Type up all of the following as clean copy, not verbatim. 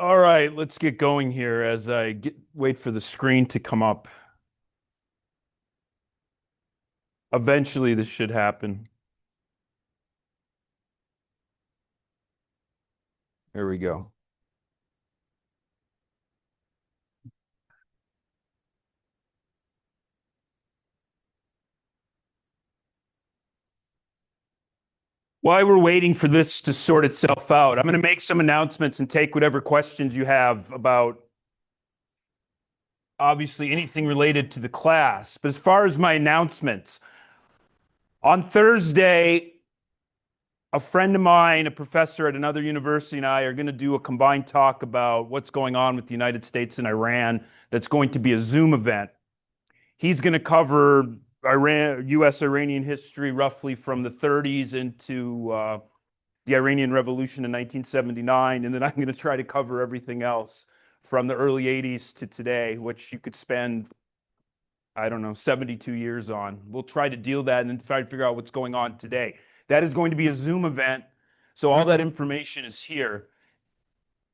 All right, let's get going here as I wait for the screen to come up. Eventually, this should happen. There we go. While we're waiting for this to sort itself out, I'm going to make some announcements and take whatever questions you have about obviously anything related to the class. But as far as my announcements, on Thursday, a friend of mine, a professor at another university, and I are going to do a combined talk about what's going on with the United States and Iran. That's going to be a Zoom event. He's going to cover U.S. Iranian history roughly from the 30s into the Iranian Revolution in 1979. And then I'm going to try to cover everything else from the early 80s to today, which you could spend, I don't know, 72 years on. We'll try to deal that and then try to figure out what's going on today. That is going to be a Zoom event. So all that information is here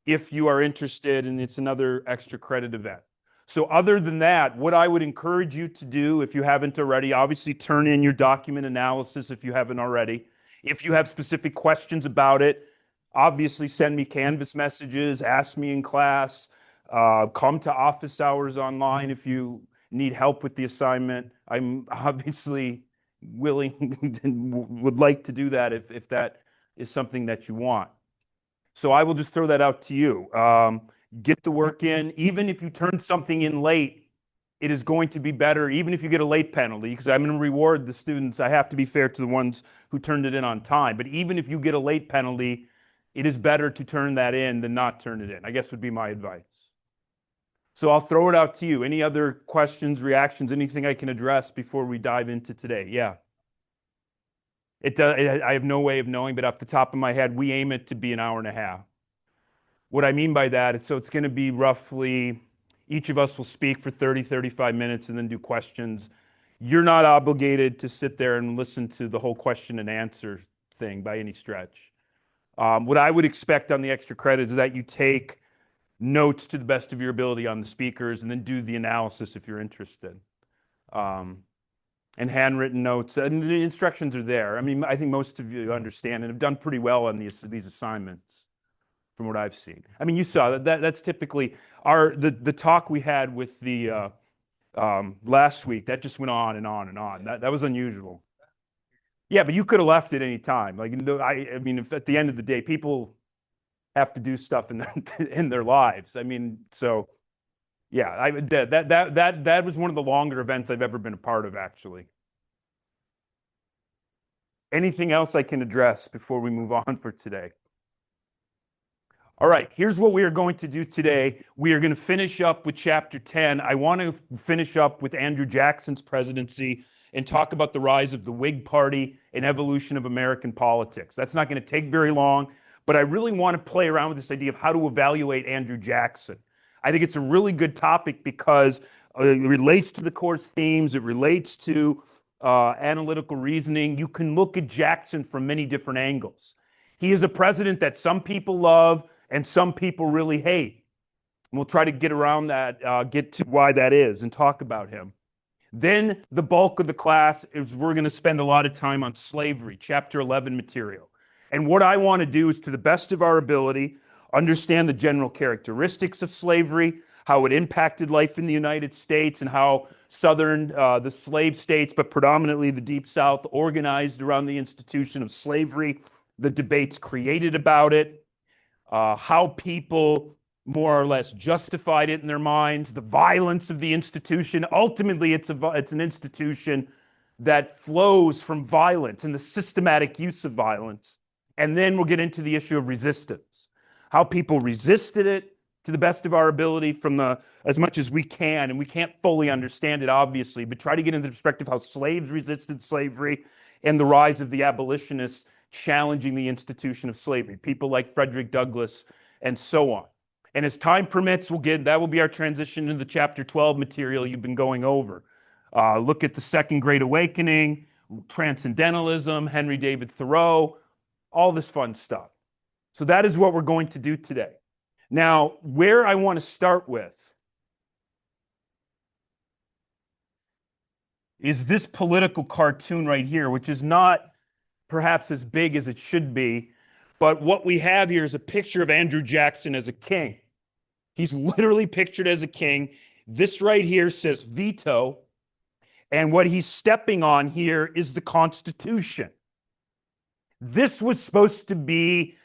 if you are interested, and it's another extra credit event. So other than that, what I would encourage you to do, if you haven't already, obviously turn in your document analysis if you haven't already. If you have specific questions about it, obviously send me Canvas messages, ask me in class, come to office hours online if you need help with the assignment. I'm obviously willing and would like to do that if that is something that you want. So I will just throw that out to you. Get the work in. Even if you turn something in late, it is going to be better, even if you get a late penalty, because I'm going to reward the students. I have to be fair to the ones who turned it in on time. But even if you get a late penalty, it is better to turn that in than not turn it in, I guess would be my advice. So I'll throw it out to you. Any other questions, reactions, anything I can address before we dive into today? Yeah. It does. I have no way of knowing, but off the top of my head, we aim it to be an hour and a half. What I mean by that is, so it's going to be roughly, each of us will speak for 30, 35 minutes and then do questions. You're not obligated to sit there and listen to the whole question and answer thing by any stretch. What I would expect on the extra credits is that you take notes to the best of your ability on the speakers and then do the analysis if you're interested. And handwritten notes, and the instructions are there. I mean, I think most of you understand and have done pretty well on these assignments from what I've seen. I mean, you saw that's typically the talk we had with the last week. That just went on and on and on. That was unusual. Yeah, but you could have left at any time. Like, I mean, if at the end of the day, people have to do stuff in in their lives. I mean, so yeah, that was one of the longer events I've ever been a part of, actually. Anything else I can address before we move on for today? All right, here's what we are going to do today. We are going to finish up with chapter 10. I want to finish up with Andrew Jackson's presidency and talk about the rise of the Whig Party and evolution of American politics. That's not going to take very long, but I really want to play around with this idea of how to evaluate Andrew Jackson. I think it's a really good topic because it relates to the course themes, it relates to analytical reasoning. You can look at Jackson from many different angles. He is a president that some people love and some people really hate. And we'll try to get around that, get to why that is, and talk about him. Then the bulk of the class is we're going to spend a lot of time on slavery, chapter 11 material. And what I want to do is, to the best of our ability, understand the general characteristics of slavery, how it impacted life in the United States, and how Southern, the slave states, but predominantly the Deep South, organized around the institution of slavery, the debates created about it, how people more or less justified it in their minds, the violence of the institution. Ultimately, it's an institution that flows from violence and the systematic use of violence. And then we'll get into the issue of resistance, how people resisted it to the best of our ability from as much as we can. And we can't fully understand it, obviously, but try to get into the perspective how slaves resisted slavery and the rise of the abolitionists challenging the institution of slavery, people like Frederick Douglass and so on. And as time permits, that will be our transition into the chapter 12 material you've been going over. Look at the Second Great Awakening, Transcendentalism, Henry David Thoreau, all this fun stuff. So that is what we're going to do today. Now, where I want to start with is this political cartoon right here, which is not perhaps as big as it should be. But what we have here is a picture of Andrew Jackson as a king. He's literally pictured as a king. This right here says veto. And what he's stepping on here is the Constitution. This was supposed to be,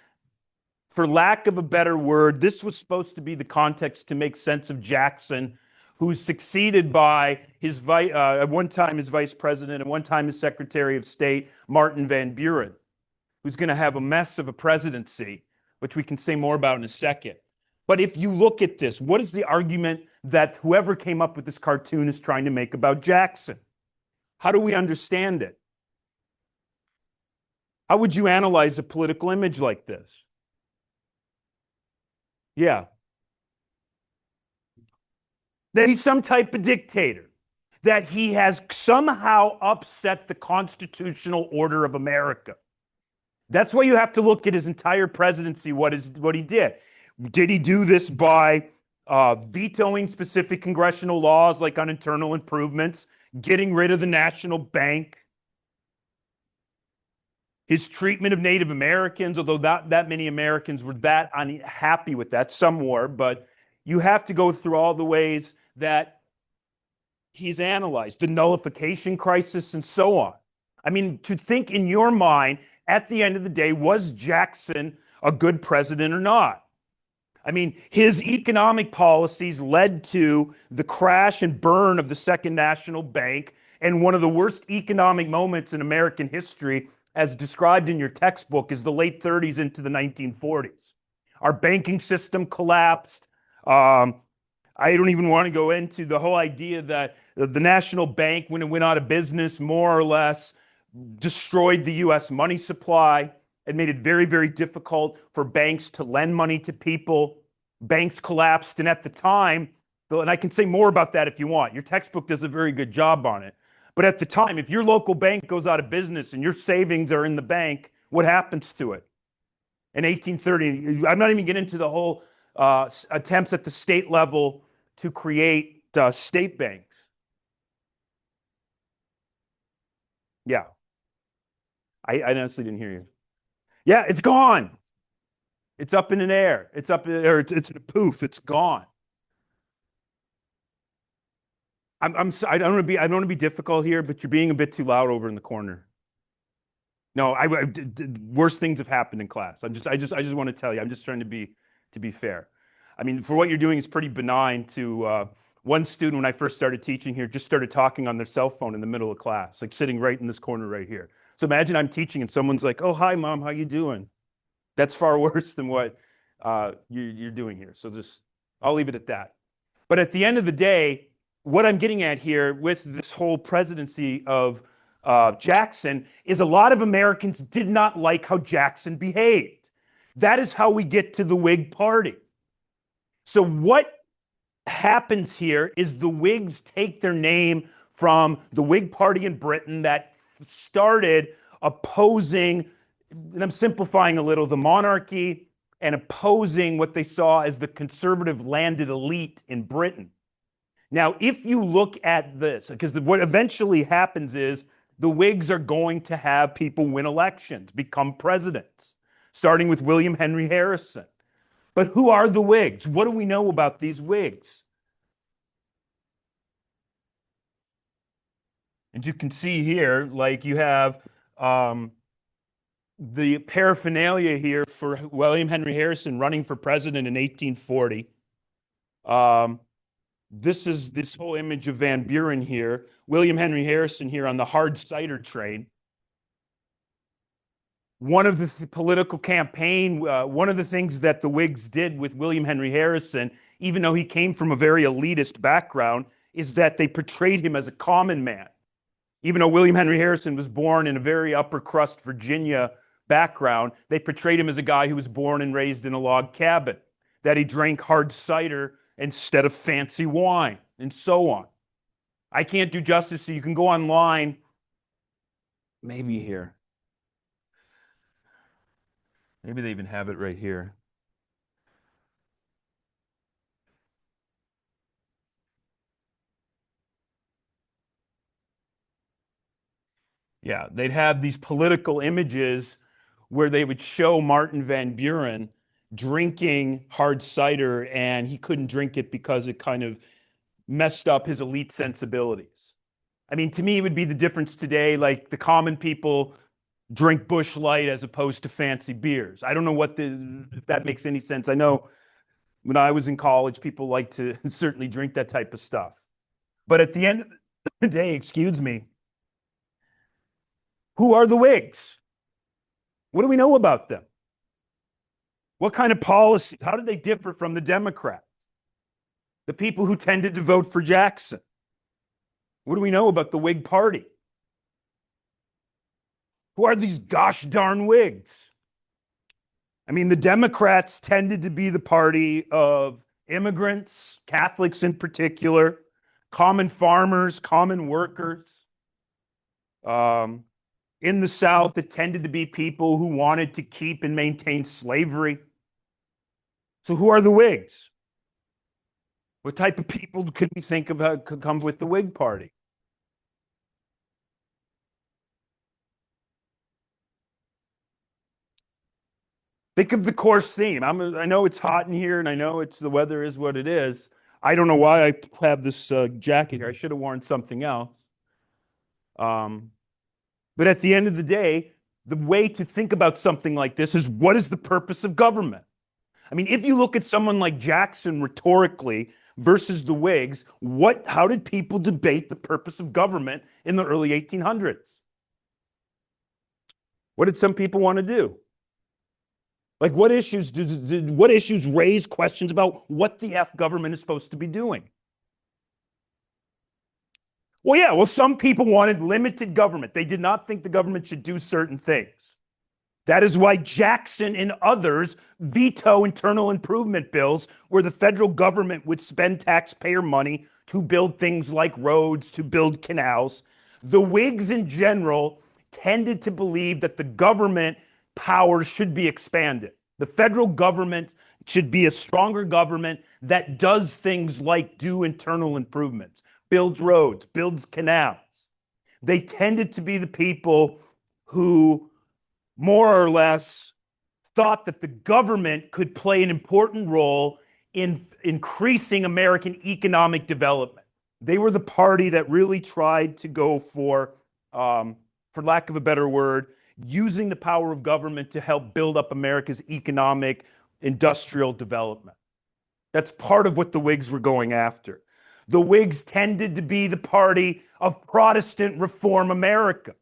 for lack of a better word, this was supposed to be the context to make sense of Jackson, who's succeeded by his at one time his vice president and one time his Secretary of State, Martin Van Buren, who's going to have a mess of a presidency, which we can say more about in a second. But if you look at this, what is the argument that whoever came up with this cartoon is trying to make about Jackson? How do we understand it? How would you analyze a political image like this? Yeah. That he's some type of dictator, that he has somehow upset the constitutional order of America. That's why you have to look at his entire presidency, what he did. Did he do this by vetoing specific congressional laws like on internal improvements, getting rid of the national bank, his treatment of Native Americans, although not that many Americans were that unhappy with that, some were, but you have to go through all the ways that he's analyzed, the nullification crisis and so on. I mean, to think in your mind, at the end of the day, was Jackson a good president or not? I mean, his economic policies led to the crash and burn of the Second National Bank and one of the worst economic moments in American history, as described in your textbook, is the late 30s into the 1940s. Our banking system collapsed. I don't even want to go into the whole idea that the national bank, when it went out of business, more or less destroyed the US money supply. It made it very, very difficult for banks to lend money to people. Banks collapsed. And at the time, and I can say more about that if you want, your textbook does a very good job on it. But at the time, if your local bank goes out of business and your savings are in the bank, what happens to it? In 1830, I'm not even getting into the whole attempts at the state level to create state banks. Yeah, I honestly didn't hear you. Yeah, it's gone. It's up in an air. It's up there. It's in a poof. It's gone. I don't want to be difficult here, but you're being a bit too loud over in the corner. No, worse things have happened in class. I just want to tell you. I'm just trying to be fair. I mean, for what you're doing is pretty benign. To one student, when I first started teaching here, just started talking on their cell phone in the middle of class, like sitting right in this corner right here. So imagine I'm teaching and someone's like, "Oh, hi, mom, how you doing?" That's far worse than what you're doing here. So I'll leave it at that. But at the end of the day, what I'm getting at here with this whole presidency of Jackson is a lot of Americans did not like how Jackson behaved. That is how we get to the Whig Party. So what happens here is the Whigs take their name from the Whig Party in Britain that started opposing, and I'm simplifying a little, the monarchy and opposing what they saw as the conservative landed elite in Britain. Now, if you look at this, because what eventually happens is the Whigs are going to have people win elections, become presidents, starting with William Henry Harrison. But who are the Whigs? What do we know about these Whigs? And you can see here, like you have the paraphernalia here for William Henry Harrison running for president in 1840. This is this whole image of Van Buren here, William Henry Harrison here on the hard cider train. One of the political campaign, one of the things that the Whigs did with William Henry Harrison, even though he came from a very elitist background, is that they portrayed him as a common man. Even though William Henry Harrison was born in a very upper crust Virginia background, they portrayed him as a guy who was born and raised in a log cabin, that he drank hard cider instead of fancy wine, and so on. I can't do justice, so you can go online, maybe here. Maybe they even have it right here. Yeah, they'd have these political images where they would show Martin Van Buren drinking hard cider and he couldn't drink it because it kind of messed up his elite sensibilities. I mean, to me, it would be the difference today, like the common people drink Bush Light as opposed to fancy beers. I don't know if that makes any sense. I know when I was in college, people like to certainly drink that type of stuff. But at the end of the day, excuse me, who are the Whigs? What do we know about them? What kind of policy? How do they differ from the Democrats? The people who tended to vote for Jackson? What do we know about the Whig Party? Who are these gosh darn Whigs? I mean, the Democrats tended to be the party of immigrants, Catholics in particular, common farmers, common workers. In the South, it tended to be people who wanted to keep and maintain slavery. So who are the Whigs? What type of people could we think of could come with the Whig Party? Think of the course theme. I know it's hot in here, and I know the weather is what it is. I don't know why I have this jacket here. I should have worn something else. But at the end of the day, the way to think about something like this is, what is the purpose of government? I mean, if you look at someone like Jackson rhetorically versus the Whigs, how did people debate the purpose of government in the early 1800s? What did some people want to do? Like, what issues raise questions about what the F government is supposed to be doing? Well, yeah, some people wanted limited government. They did not think the government should do certain things. That is why Jackson and others veto internal improvement bills where the federal government would spend taxpayer money to build things like roads, to build canals. The Whigs in general tended to believe that the government power should be expanded. The federal government should be a stronger government that does things like do internal improvements, builds roads, builds canals. They tended to be the people who more or less thought that the government could play an important role in increasing American economic development. They were the party that really tried to go for lack of a better word, using the power of government to help build up America's economic, industrial development. That's part of what the Whigs were going after. The Whigs tended to be the party of Protestant reform America.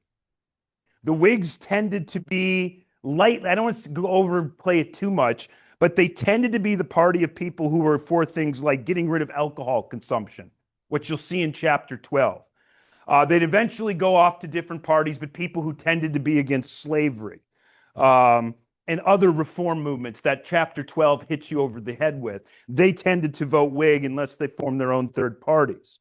The Whigs tended to be light. I don't want to overplay it too much, but they tended to be the party of people who were for things like getting rid of alcohol consumption, which you'll see in chapter 12. They'd eventually go off to different parties, but people who tended to be against slavery and other reform movements that chapter 12 hits you over the head with, they tended to vote Whig unless they formed their own third parties.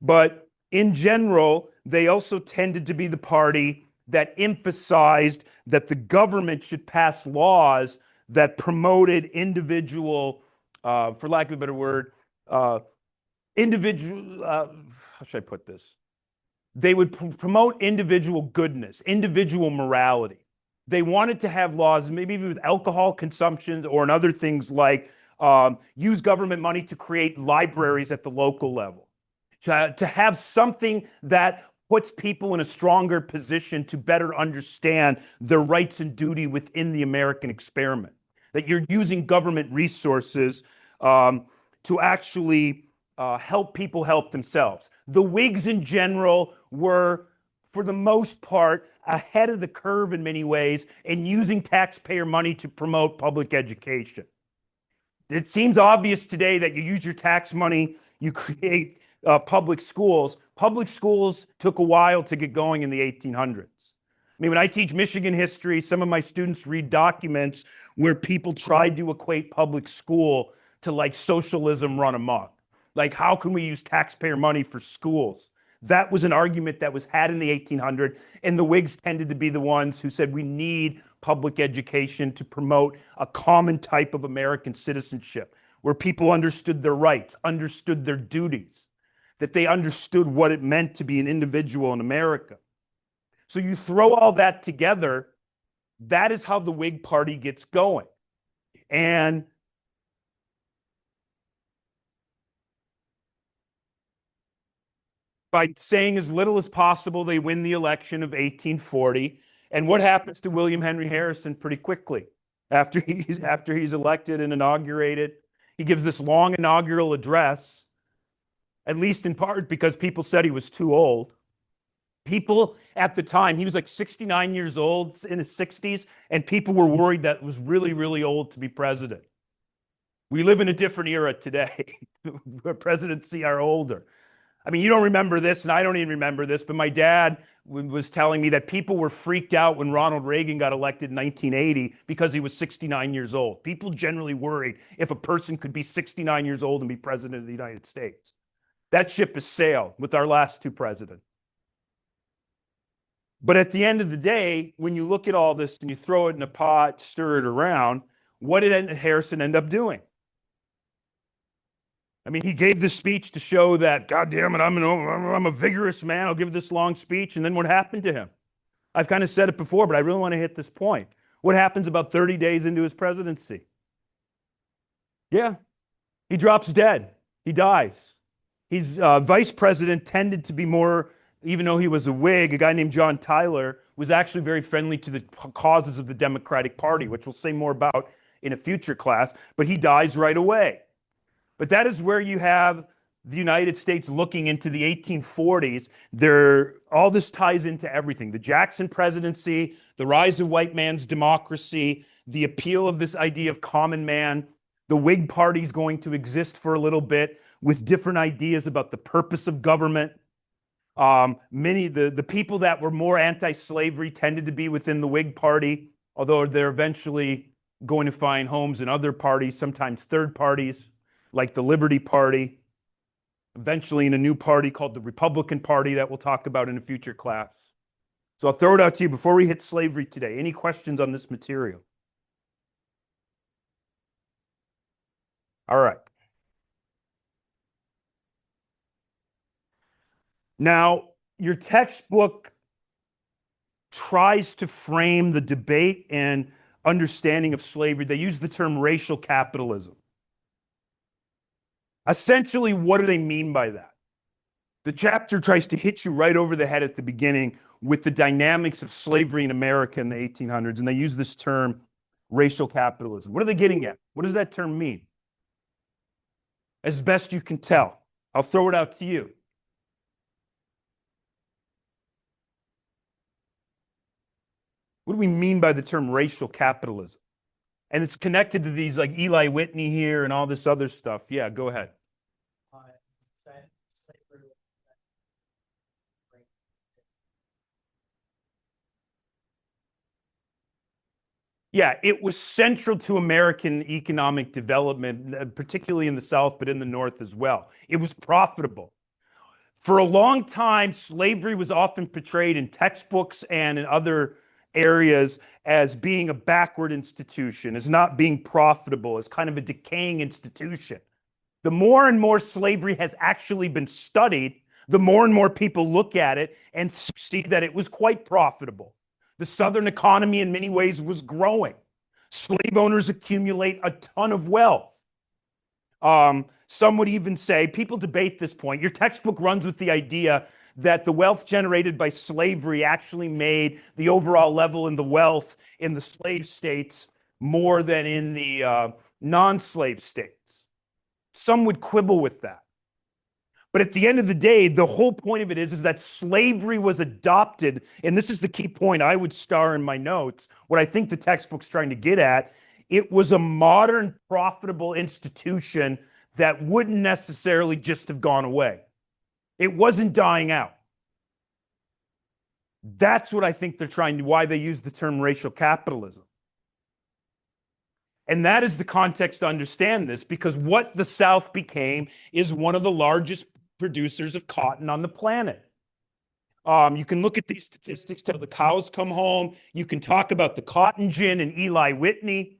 But in general, they also tended to be the party that emphasized that the government should pass laws that promoted individual, for lack of a better word, how should I put this? They would promote individual goodness, individual morality. They wanted to have laws, maybe with alcohol consumption or in other things like use government money to create libraries at the local level, to have something that puts people in a stronger position to better understand their rights and duty within the American experiment. That you're using government resources to actually help people help themselves. The Whigs in general were, for the most part, ahead of the curve in many ways in using taxpayer money to promote public education. It seems obvious today that you use your tax money, you create public schools. Public schools took a while to get going in the 1800s. I mean, when I teach Michigan history, some of my students read documents where people tried to equate public school to like socialism run amok. Like, how can we use taxpayer money for schools? That was an argument that was had in the 1800s, and the Whigs tended to be the ones who said we need public education to promote a common type of American citizenship where people understood their rights, understood their duties, that they understood what it meant to be an individual in America. So you throw all that together, that is how the Whig Party gets going. And by saying as little as possible, they win the election of 1840. And what happens to William Henry Harrison pretty quickly after he's elected and inaugurated? He gives this long inaugural address, at least in part because people said he was too old. People at the time, he was like 69 years old in his 60s, and people were worried that it was really, really old to be president. We live in a different era today where presidents are older. I mean, you don't remember this, and I don't even remember this, but my dad was telling me that people were freaked out when Ronald Reagan got elected in 1980 because he was 69 years old. People generally worried if a person could be 69 years old and be president of the United States. That ship has sailed with our last two presidents. But at the end of the day, when you look at all this and you throw it in a pot, stir it around, what did Harrison end up doing? I mean, he gave this speech to show that, God damn it, I'm a vigorous man. I'll give this long speech. And then what happened to him? I've kind of said it before, but I really want to hit this point. What happens about 30 days into his presidency? Yeah, he drops dead. He dies. His vice president tended to be more, even though he was a Whig, a guy named John Tyler was actually very friendly to the causes of the Democratic Party, which we'll say more about in a future class, but he dies right away. But that is where you have the United States looking into the 1840s. All this ties into everything. The Jackson presidency, the rise of white man's democracy, the appeal of this idea of common man. The Whig Party's going to exist for a little bit with different ideas about the purpose of government. The people that were more anti-slavery tended to be within the Whig Party, although they're eventually going to find homes in other parties, sometimes third parties, like the Liberty Party, eventually in a new party called the Republican Party that we'll talk about in a future class. So I'll throw it out to you before we hit slavery today. Any questions on this material? All right. Now, your textbook tries to frame the debate and understanding of slavery. They use the term racial capitalism. Essentially, what do they mean by that? The chapter tries to hit you right over the head at the beginning with the dynamics of slavery in America in the 1800s, and they use this term racial capitalism. What are they getting at? What does that term mean? As best you can tell. I'll throw it out to you. What do we mean by the term racial capitalism? And it's connected to these like Eli Whitney here and all this other stuff. Yeah, go ahead. Yeah, it was central to American economic development, particularly in the South, but in the North as well. It was profitable. For a long time, slavery was often portrayed in textbooks and in other areas as being a backward institution, as not being profitable, as kind of a decaying institution. The more and more slavery has actually been studied, the more and more people look at it and see that it was quite profitable. The Southern economy in many ways was growing. Slave owners accumulate a ton of wealth. Some would even say, people debate this point. Your textbook runs with the idea that the wealth generated by slavery actually made the overall level in the wealth in the slave states more than in the non-slave states. Some would quibble with that. But at the end of the day, the whole point of it is that slavery was adopted, and this is the key point I would star in my notes, what I think the textbook's trying to get at. It was a modern, profitable institution that wouldn't necessarily just have gone away. It wasn't dying out. That's what I think they're trying to, why they use the term racial capitalism. And that is the context to understand this, because what the South became is one of the largest producers of cotton on the planet. You can look at these statistics till the cows come home. You can talk about the cotton gin and Eli Whitney.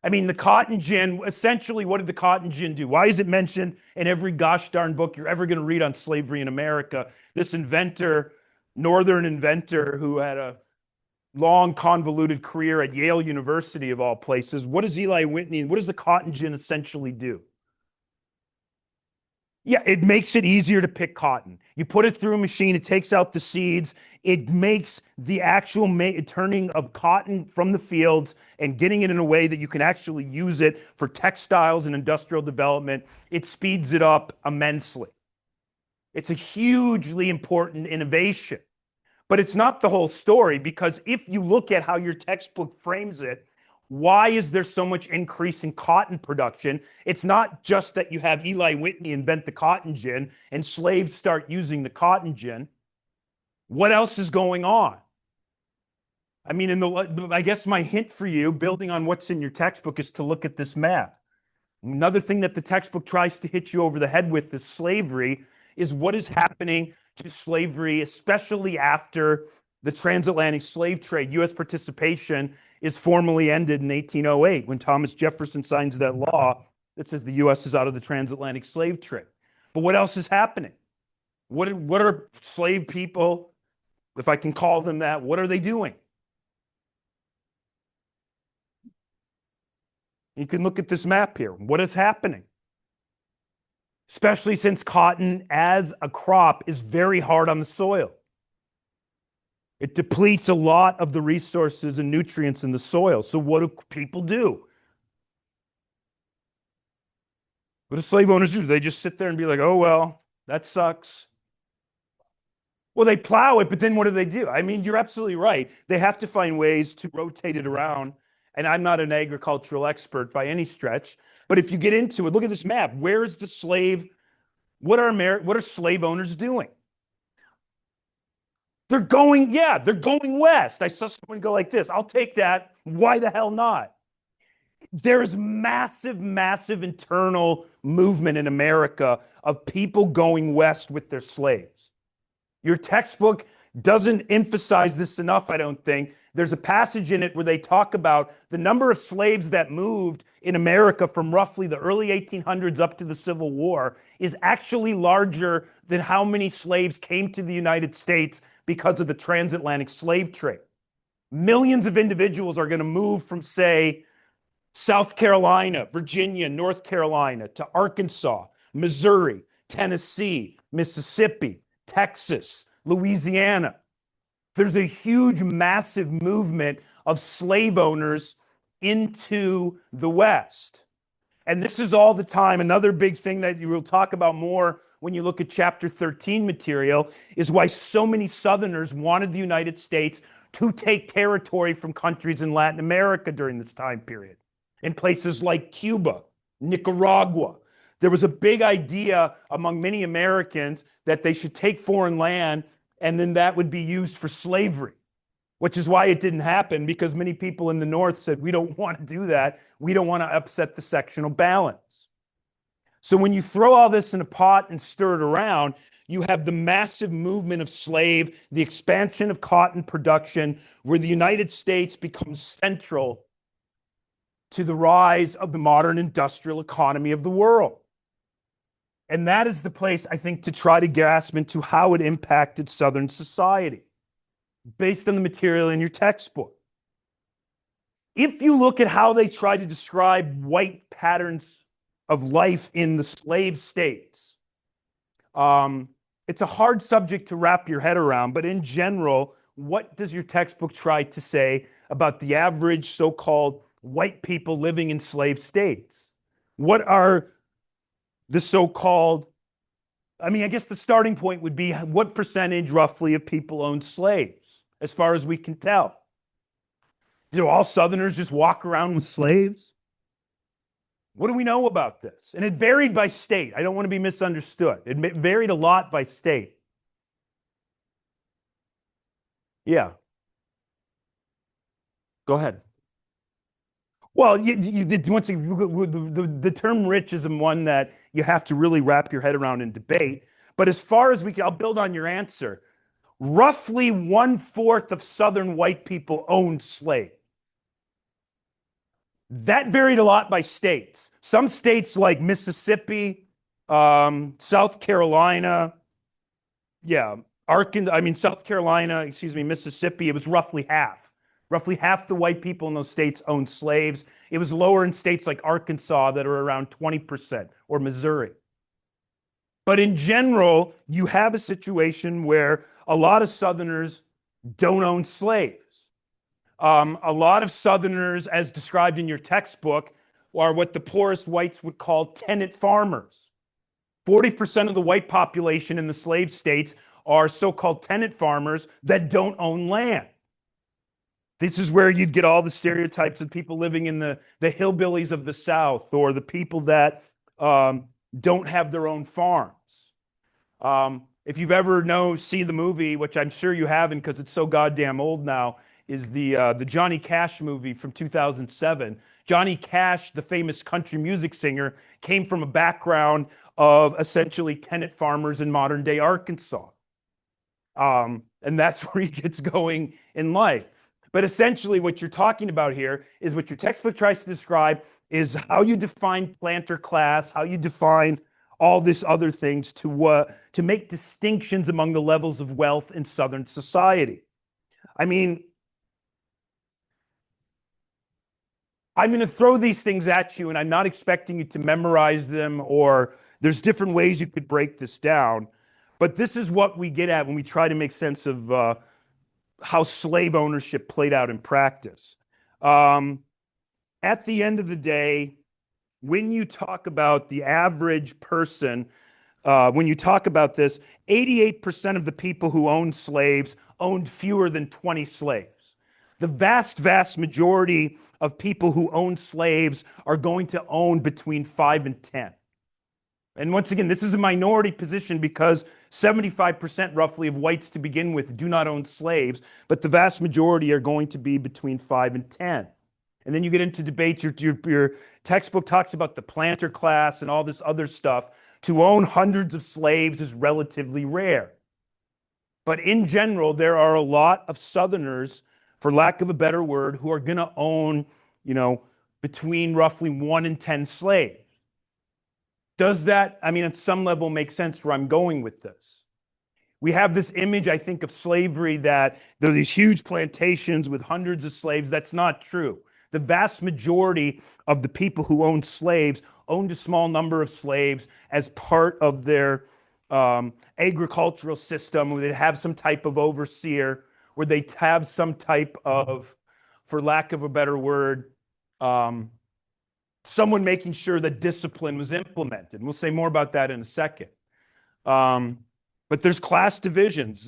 I mean, the cotton gin, essentially, what did the cotton gin do? Why is it mentioned in every gosh darn book you're ever going to read on slavery in America? This inventor northern inventor who had a long, convoluted career at Yale University, of all places. What does Eli Whitney, what does the cotton gin essentially do? Yeah, it makes it easier to pick cotton. You put it through a machine, it takes out the seeds. It makes the actual turning of cotton from the fields and getting it in a way that you can actually use it for textiles and industrial development. It speeds it up immensely. It's a hugely important innovation. But it's not the whole story, because if you look at how your textbook frames it, why is there so much increase in cotton production? It's not just that you have Eli Whitney invent the cotton gin and slaves start using the cotton gin. What else is going on? I mean, I guess my hint for you, building on what's in your textbook, is to look at this map. Another thing that the textbook tries to hit you over the head with is slavery, is what is happening to slavery, especially after the transatlantic slave trade. U.S. participation is formally ended in 1808 when Thomas Jefferson signs that law that says the U.S. is out of the transatlantic slave trade. But what else is happening? What are slave people, if I can call them that, what are they doing? You can look at this map here. What is happening? Especially since cotton as a crop is very hard on the soil. It depletes a lot of the resources and nutrients in the soil. So what do people do? What do slave owners do? They just sit there and be like, oh, well, that sucks. Well, they plow it, but then what do? I mean, you're absolutely right. They have to find ways to rotate it around. And I'm not an agricultural expert by any stretch, but if you get into it, look at this map. Where is the slave? What are slave owners doing? They're going west. I saw someone go like this. I'll take that. Why the hell not? There is massive, massive internal movement in America of people going west with their slaves. Your textbook doesn't emphasize this enough, I don't think. There's a passage in it where they talk about the number of slaves that moved in America from roughly the early 1800s up to the Civil War is actually larger than how many slaves came to the United States because of the transatlantic slave trade. Millions of individuals are going to move from, say, South Carolina, Virginia, North Carolina, to Arkansas, Missouri, Tennessee, Mississippi, Texas, Louisiana. There's a huge, massive movement of slave owners into the West. And this is all the time. Another big thing that you will talk about more when you look at chapter 13 material is why so many Southerners wanted the United States to take territory from countries in Latin America during this time period. In places like Cuba, Nicaragua. There was a big idea among many Americans that they should take foreign land and then that would be used for slavery, which is why it didn't happen, because many people in the North said, we don't want to do that. We don't want to upset the sectional balance. So when you throw all this in a pot and stir it around, you have the massive movement of slave, the expansion of cotton production, where the United States becomes central to the rise of the modern industrial economy of the world. And that is the place, I think, to try to grasp into how it impacted Southern society, based on the material in your textbook. If you look at how they try to describe white patterns of life in the slave states, it's a hard subject to wrap your head around, but in general, what does your textbook try to say about the average so-called white people living in slave states? What are the so-called, I guess the starting point would be what percentage roughly of people own slaves, as far as we can tell? Do all Southerners just walk around with slaves? What do we know about this? And it varied by state. I don't want to be misunderstood. It varied a lot by state. Yeah. Go ahead. Well, once the term rich is one that you have to really wrap your head around in debate. But as far as I'll build on your answer. Roughly 1/4 of Southern white people owned slaves. That varied a lot by states. Some states like Mississippi, South Carolina, South Carolina, excuse me, Mississippi, it was roughly half. Roughly half the white people in those states owned slaves. It was lower in states like Arkansas that are around 20%, or Missouri. But in general, you have a situation where a lot of Southerners don't own slaves. A lot of Southerners, as described in your textbook, are what the poorest whites would call tenant farmers. 40% of the white population in the slave states are so-called tenant farmers that don't own land. This is where you'd get all the stereotypes of people living in the hillbillies of the South, or the people that don't have their own farms. If you've ever seen the movie, which I'm sure you haven't because it's so goddamn old now, is the Johnny Cash movie from 2007. Johnny Cash, the famous country music singer, came from a background of essentially tenant farmers in modern day Arkansas. And that's where he gets going in life. But essentially what you're talking about here is what your textbook tries to describe is how you define planter class, how you define all these other things to make distinctions among the levels of wealth in Southern society. I mean, I'm going to throw these things at you, and I'm not expecting you to memorize them, or there's different ways you could break this down. But this is what we get at when we try to make sense of how slave ownership played out in practice. At the end of the day, when you talk about the average person, when you talk about this, 88% of the people who owned slaves owned fewer than 20 slaves. The vast, vast majority of people who own slaves are going to own between 5 and 10. And once again, this is a minority position because 75% roughly of whites to begin with do not own slaves, but the vast majority are going to be between 5 and 10. And then you get into debates. Your textbook talks about the planter class and all this other stuff. To own hundreds of slaves is relatively rare. But in general, there are a lot of Southerners, for lack of a better word, who are going to own, between roughly 1 and 10 slaves. Does that, at some level make sense where I'm going with this? We have this image, I think, of slavery that there are these huge plantations with hundreds of slaves. That's not true. The vast majority of the people who owned slaves owned a small number of slaves as part of their agricultural system, where they'd have some type of overseer, where they'd have some type of, for lack of a better word, someone making sure that discipline was implemented. We'll say more about that in a second. But there's class divisions.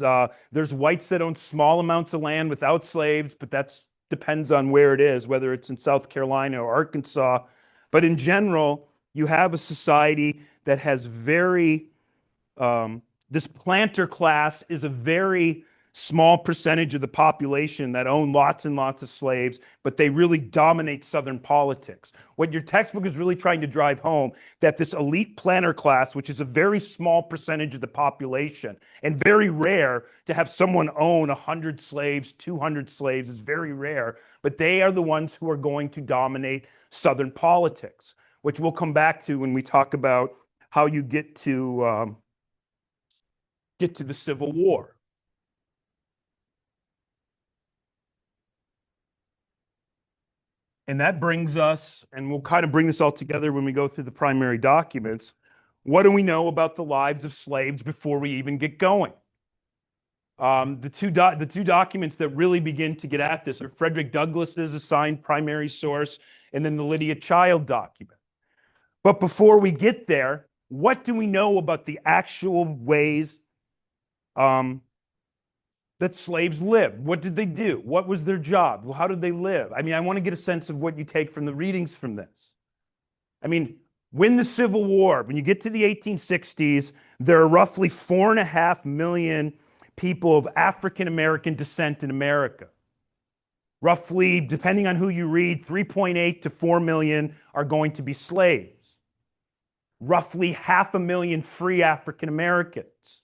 There's whites that own small amounts of land without slaves, but that depends on where it is, whether it's in South Carolina or Arkansas. But in general, you have a society that has this planter class is a very small percentage of the population that own lots and lots of slaves, but they really dominate Southern politics. What your textbook is really trying to drive home, that this elite planter class, which is a very small percentage of the population, and very rare to have someone own 100 slaves, 200 slaves is very rare, but they are the ones who are going to dominate Southern politics, which we'll come back to when we talk about how you get to the Civil War. And that brings us, and we'll kind of bring this all together when we go through the primary documents. What do we know about the lives of slaves before we even get going? The two documents that really begin to get at this are Frederick Douglass's assigned primary source and then the Lydia Child document. But before we get there, what do we know about the actual ways that slaves lived? What did they do? What was their job? Well, how did they live? I want to get a sense of what you take from the readings from this. When the Civil War, when you get to the 1860s, there are roughly 4.5 million people of African American descent in America. Roughly, depending on who you read, 3.8 to 4 million are going to be slaves. Roughly 500,000 free African Americans.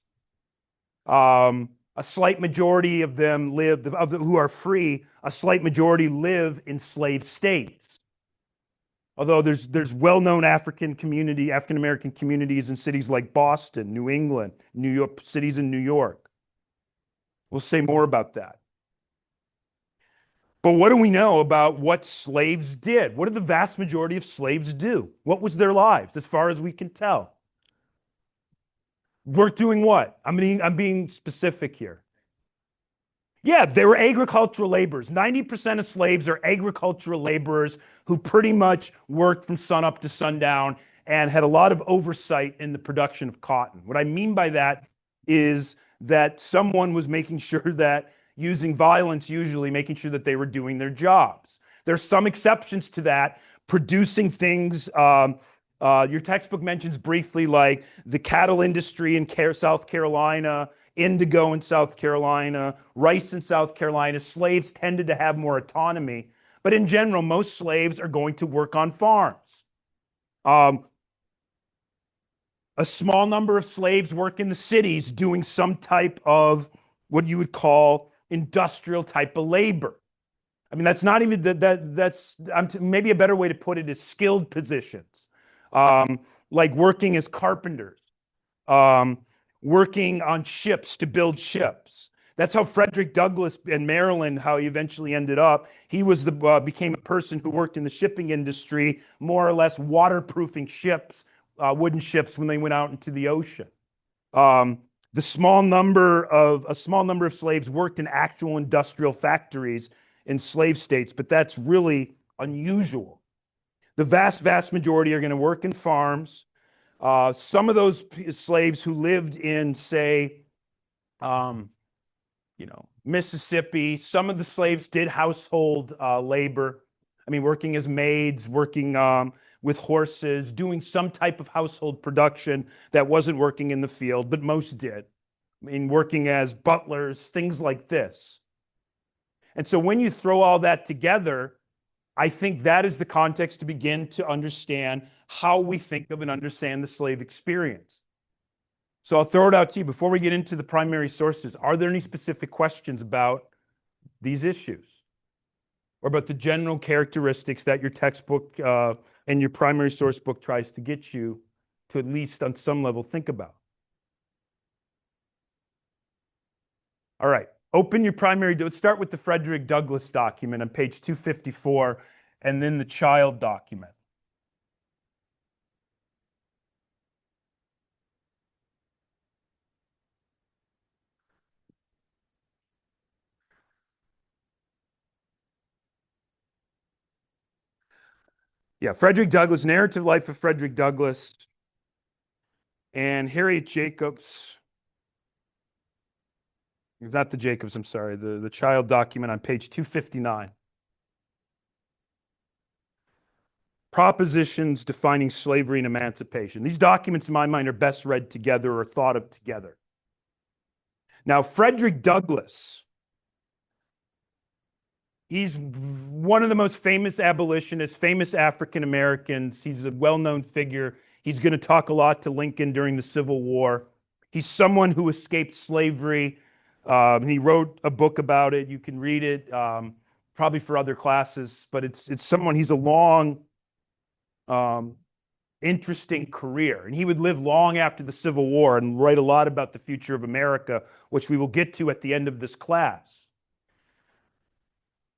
A slight majority of them who are free, a slight majority live in slave states. Although there's well-known African American communities in cities like Boston, New England, New York, cities in New York. We'll say more about that. But what do we know about what slaves did? What did the vast majority of slaves do? What was their lives, as far as we can tell? Work doing what? I'm being specific here. Yeah, they were agricultural laborers. 90% of slaves are agricultural laborers who pretty much worked from sunup to sundown and had a lot of oversight in the production of cotton. What I mean by that is that someone was making sure that using violence, usually making sure that they were doing their jobs. There's some exceptions to that, producing things. Your textbook mentions briefly like the cattle industry in South Carolina, indigo in South Carolina, rice in South Carolina. Slaves tended to have more autonomy. But in general, most slaves are going to work on farms. Um, a small number of slaves work in the cities doing some type of what you would call industrial type of labor. I mean, that's not even that's maybe a better way to put it is skilled positions, um, like working as carpenters, um, working on ships to build ships. That's how Frederick Douglass in Maryland, how he eventually ended up. He was became a person who worked in the shipping industry, more or less waterproofing ships, wooden ships when they went out into the ocean. Um, a small number of slaves worked in actual industrial factories in slave states, but that's really unusual. The vast majority are going to work in farms. Some of those slaves who lived in, say, um, Mississippi, some of the slaves did household labor. I mean, working as maids, working with horses, doing some type of household production that wasn't working in the field, but most did. I mean, working as butlers, things like this. And so when you throw all that together, I think that is the context to begin to understand how we think of and understand the slave experience. So I'll throw it out to you before we get into the primary sources. Are there any specific questions about these issues or about the general characteristics that your textbook and your primary source book tries to get you to at least on some level think about? All right. Open your primary. Let's start with the Frederick Douglass document on page 254 and then the child document. Yeah, Frederick Douglass, Narrative Life of Frederick Douglass, and Harriet Jacobs. It's not the Jacobs, I'm sorry, the child document on page 259. Propositions defining slavery and emancipation. These documents, in my mind, are best read together or thought of together. Now, Frederick Douglass, he's one of the most famous abolitionists, famous African Americans. He's a well-known figure. He's going to talk a lot to Lincoln during the Civil War. He's someone who escaped slavery. He wrote a book about it. You can read it, probably for other classes. But it's someone. He's a long, interesting career, and he would live long after the Civil War and write a lot about the future of America, which we will get to at the end of this class.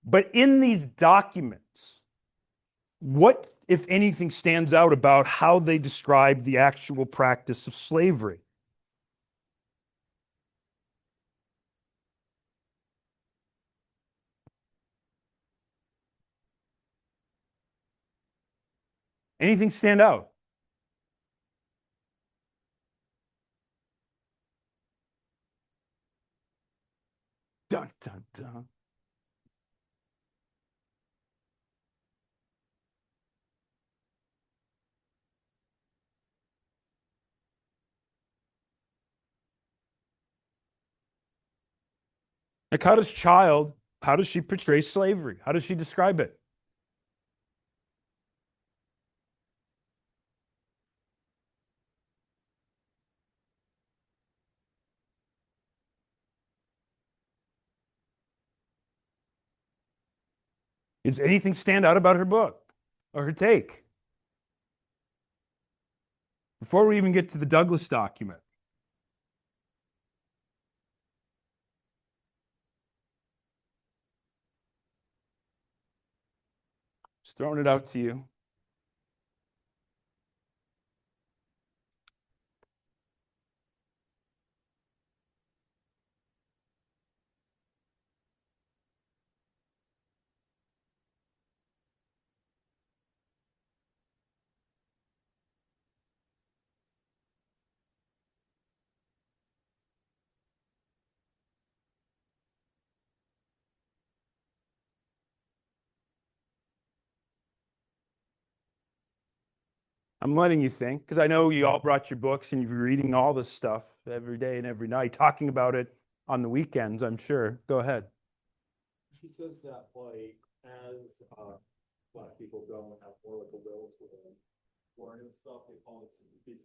But in these documents, what, if anything, stands out about how they describe the actual practice of slavery? Anything stand out? Dun, dun, dun. Like, how does she portray slavery? How does she describe it? Does anything stand out about her book or her take? Before we even get to the Douglass document. Just throwing it out to you. I'm letting you think because I know you all brought your books and you're reading all this stuff every day and every night, talking about it on the weekends, I'm sure. Go ahead. She says that like as black people go and have more like a will to learn and stuff, he's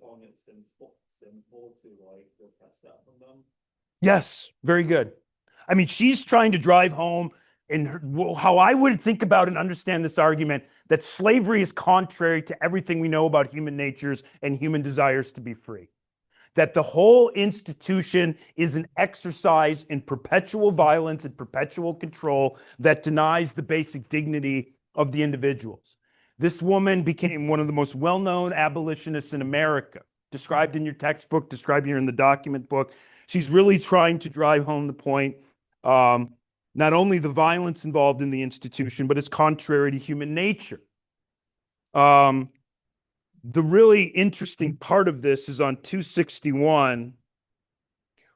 calling it sinful to like repress that from them. Yes, very good. I mean, she's trying to drive home in how I would think about and understand this argument that slavery is contrary to everything we know about human natures and human desires to be free. That the whole institution is an exercise in perpetual violence and perpetual control that denies the basic dignity of the individuals. This woman became one of the most well-known abolitionists in America, described in your textbook, described here in the document book. She's really trying to drive home the point, not only the violence involved in the institution, but it's contrary to human nature. The really interesting part of this is on 261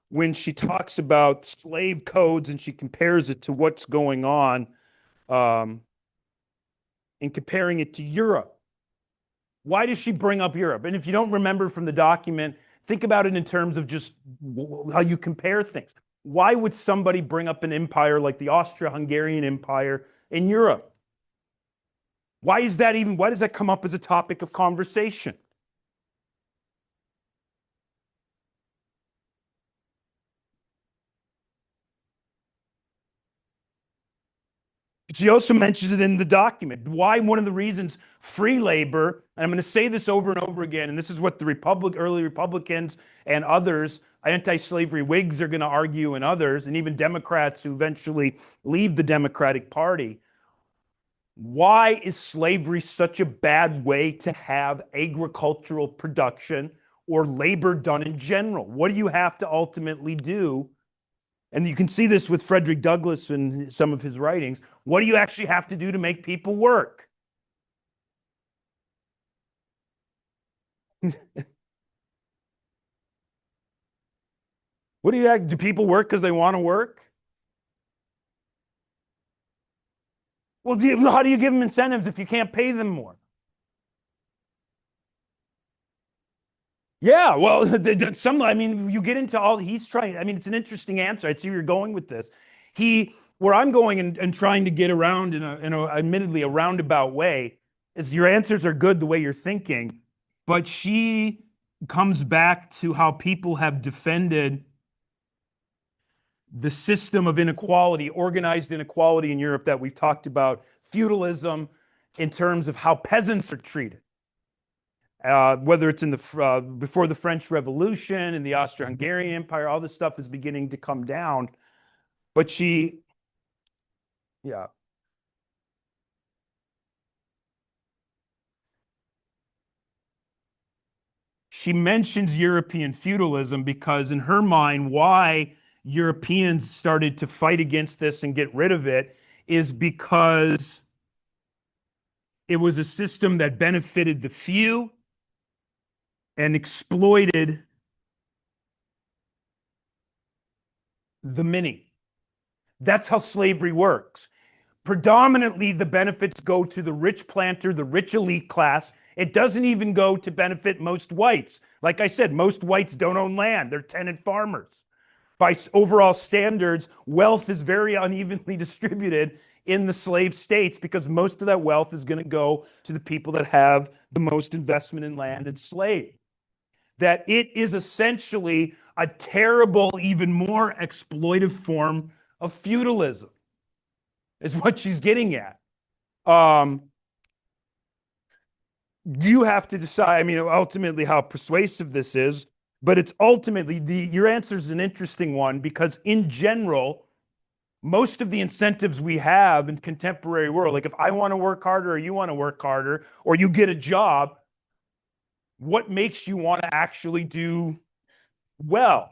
when she talks about slave codes and she compares it to what's going on and comparing it to Europe. Why does she bring up Europe? And if you don't remember from the document, think about it in terms of just how you compare things. Why would somebody bring up an empire like the Austro-Hungarian Empire in Europe? Why does that come up as a topic of conversation? She also mentions it in the document. Why one of the reasons free labor, and I'm going to say this over and over again, and this is what the early Republicans and others, anti-slavery Whigs are going to argue, and others, and even Democrats who eventually leave the Democratic Party. Why is slavery such a bad way to have agricultural production or labor done in general? What do you have to ultimately do? And you can see this with Frederick Douglass in some of his writings. What do you actually have to do to make people work? Do people work because they want to work? Well, how do you give them incentives if you can't pay them more? Yeah, well, I mean, you get into all he's trying. I mean, it's an interesting answer. I see where you're going with this. Where I'm going and trying to get around in a admittedly a roundabout way is your answers are good the way you're thinking, but she comes back to how people have defended the system of inequality, organized inequality in Europe that we've talked about, feudalism in terms of how peasants are treated. Whether it's in before the French Revolution and the Austro-Hungarian Empire, all this stuff is beginning to come down. But yeah. She mentions European feudalism because in her mind, why Europeans started to fight against this and get rid of it is because it was a system that benefited the few and exploited the many. That's how slavery works. Predominantly, the benefits go to the rich planter, the rich elite class. It doesn't even go to benefit most whites. Like I said, most whites don't own land. They're tenant farmers. By overall standards, wealth is very unevenly distributed in the slave states because most of that wealth is going to go to the people that have the most investment in land and slave. That it is essentially a terrible, even more exploitive form of feudalism, is what she's getting at. You have to decide, I mean, ultimately how persuasive this is, but it's ultimately your answer is an interesting one because in general, Most of the incentives we have in contemporary world, like if I want to work harder or you want to work harder or you get a job, what makes you want to actually do well?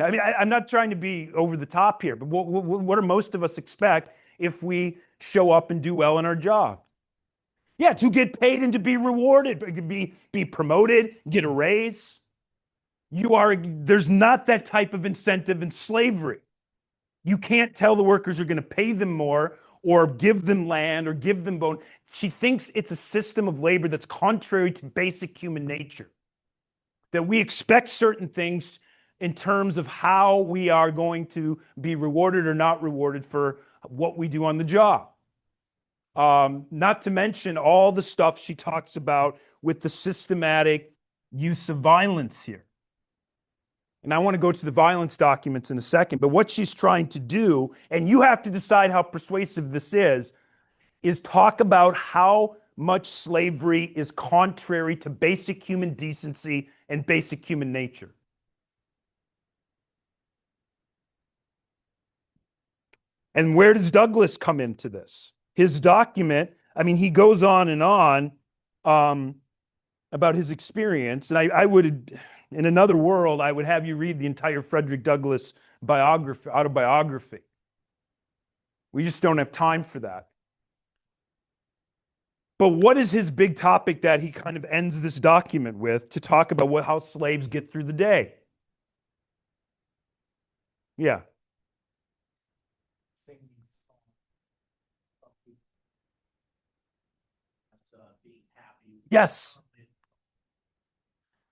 I mean, I'm not trying to be over the top here, but what do most of us expect if we show up and do well in our job? Yeah, to get paid and to be rewarded, be promoted, get a raise. There's not that type of incentive in slavery. You can't tell the workers you're going to pay them more or give them land or give them bone. She thinks it's a system of labor that's contrary to basic human nature. That we expect certain things in terms of how we are going to be rewarded or not rewarded for what we do on the job. Not to mention all the stuff she talks about with the systematic use of violence here. And I want to go to the violence documents in a second, but what she's trying to do, and you have to decide how persuasive this is talk about how much slavery is contrary to basic human decency and basic human nature. And where does Douglas come into this? His document, I mean, he goes on and on about his experience. And I would, in another world, I would have you read the entire Frederick Douglass autobiography. We just don't have time for that. But what is his big topic that he kind of ends this document with to talk about how slaves get through the day? Yeah. Yes.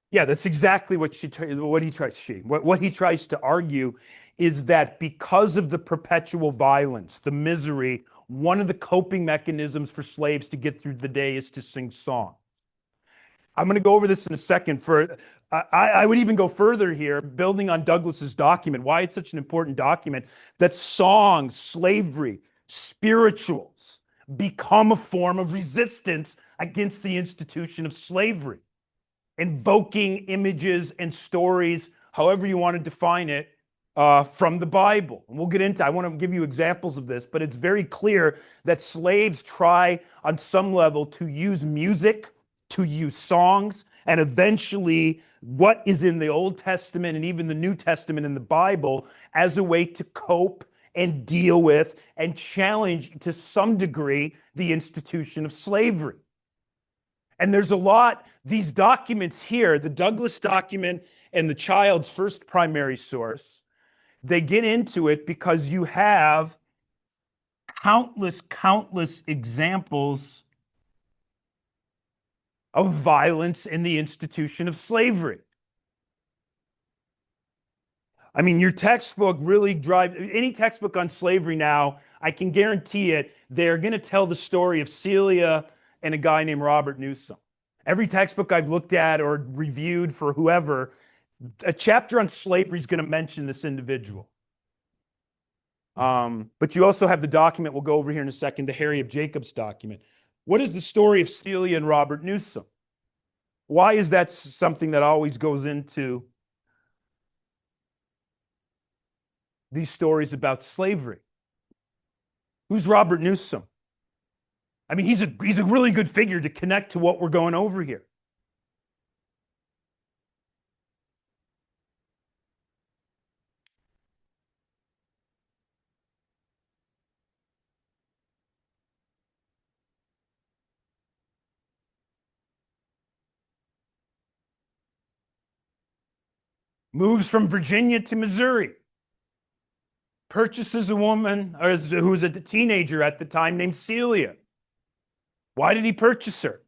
Yeah, that's exactly what he tries to argue is that because of the perpetual violence, the misery, one of the coping mechanisms for slaves to get through the day is to sing song. I'm going to go over this in a second. I would even go further here, building on Douglas's document, why it's such an important document, that song, slavery, spirituals become a form of resistance against the institution of slavery, invoking images and stories, however you want to define it, from the Bible. And we'll get into, I want to give you examples of this, but it's very clear that slaves try on some level to use music, to use songs, and eventually what is in the Old Testament and even the New Testament in the Bible as a way to cope and deal with and challenge to some degree the institution of slavery. And there's a lot, these documents here, the Douglas document and the Child's first primary source, they get into it because you have countless examples of violence in the institution of slavery. I mean, your textbook really any textbook on slavery now, I can guarantee it, they're going to tell the story of Celia and a guy named Robert Newsom. Every textbook I've looked at or reviewed for whoever, a chapter on slavery is going to mention this individual. But you also have the document, we'll go over here in a second, the Harriet Jacobs document. What is the story of Celia and Robert Newsom? Why is that something that always goes into these stories about slavery? Who's Robert Newsom? I mean, he's a really good figure to connect to what we're going over here. Moves from Virginia to Missouri. Purchases a woman who was a teenager at the time named Celia. Why did he purchase her?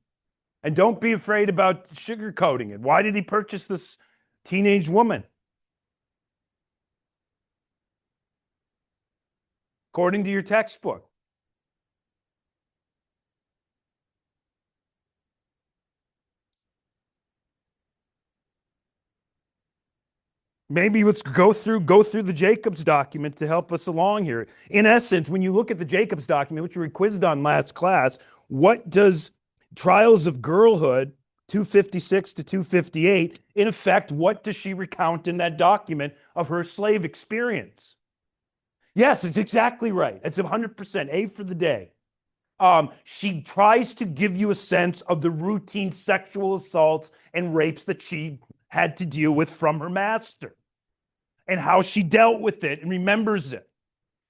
And don't be afraid about sugarcoating it. Why did he purchase this teenage woman? According to your textbook. Maybe let's go through the Jacobs document to help us along here. In essence, when you look at the Jacobs document, which we quizzed on last class, what does Trials of Girlhood 256 to 258, in effect, what does she recount in that document of her slave experience? Yes, it's exactly right. It's 100% A for the day. She tries to give you a sense of the routine sexual assaults and rapes that she had to deal with from her master and how she dealt with it and remembers it.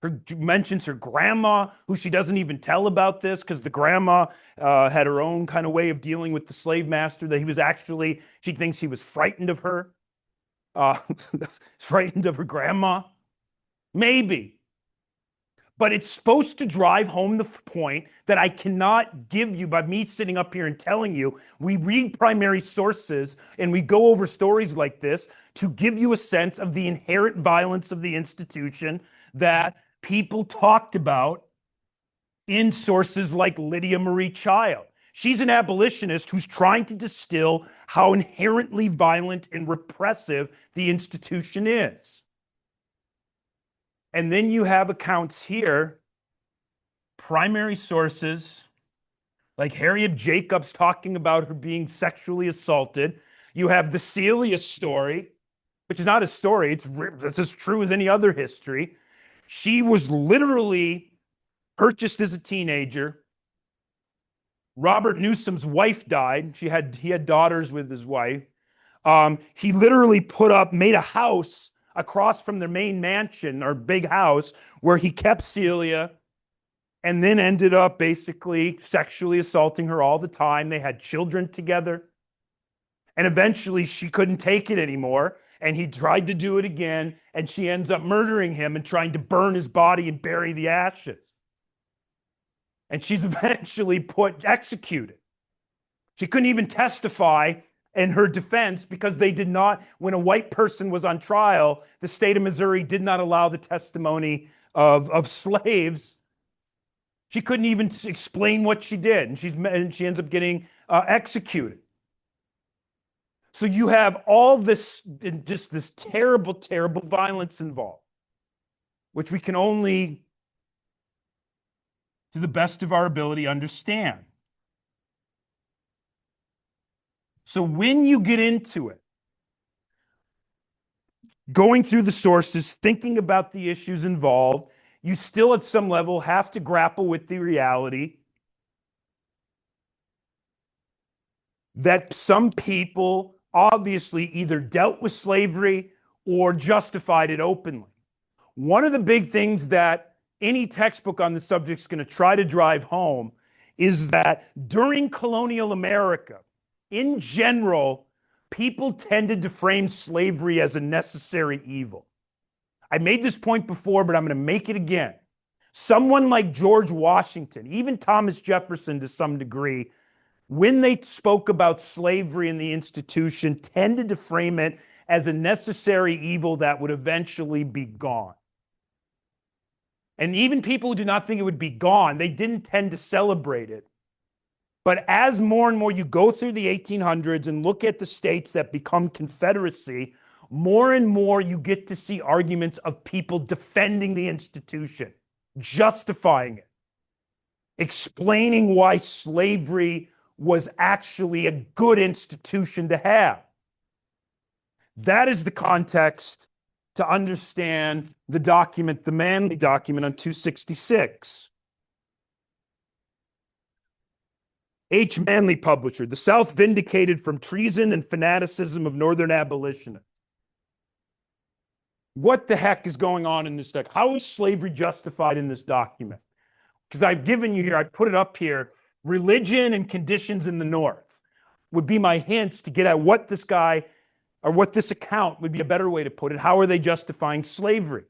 Her mentions her grandma, who she doesn't even tell about this because the grandma had her own kind of way of dealing with the slave master. That he was actually, she thinks he was frightened of her, uh, frightened of her grandma. Maybe. But it's supposed to drive home the point that I cannot give you by me sitting up here and telling you. We read primary sources and we go over stories like this to give you a sense of the inherent violence of the institution that people talked about in sources like Lydia Marie Child. She's an abolitionist who's trying to distill how inherently violent and repressive the institution is. And then you have accounts here, primary sources, like Harriet Jacobs talking about her being sexually assaulted. You have the Celia story, which is not a story, it's as true as any other history. She was literally purchased as a teenager. Robert Newsom's wife died. He had daughters with his wife. He literally made a house across from their main mansion or big house where he kept Celia and then ended up basically sexually assaulting her all the time. They had children together. And eventually she couldn't take it anymore. And he tried to do it again. And she ends up murdering him and trying to burn his body and bury the ashes. And she's eventually executed. She couldn't even testify in her defense because they did not, when a white person was on trial, the state of Missouri did not allow the testimony of slaves. She couldn't even explain what she did, and she ends up getting executed. So you have all this, just this terrible, terrible violence involved, which we can only, to the best of our ability, understand. So when you get into it, going through the sources, thinking about the issues involved, you still at some level have to grapple with the reality that some people obviously either dealt with slavery or justified it openly. One of the big things that any textbook on the subject is going to try to drive home is that during colonial America, in general, people tended to frame slavery as a necessary evil. I made this point before, but I'm going to make it again. Someone like George Washington, even Thomas Jefferson to some degree, when they spoke about slavery in the institution, tended to frame it as a necessary evil that would eventually be gone. And even people who do not think it would be gone, they didn't tend to celebrate it. But as more and more you go through the 1800s and look at the states that become Confederacy, more and more you get to see arguments of people defending the institution, justifying it, explaining why slavery was actually a good institution to have. That is the context to understand the document, the Manley document on 266. H. Manley, publisher, the South vindicated from treason and fanaticism of Northern abolitionists. What the heck is going on in this document? How is slavery justified in this document? Because I've given you here, I put it up here, religion and conditions in the North would be my hints to get at what this guy, or what this account would be a better way to put it. How are they justifying slavery?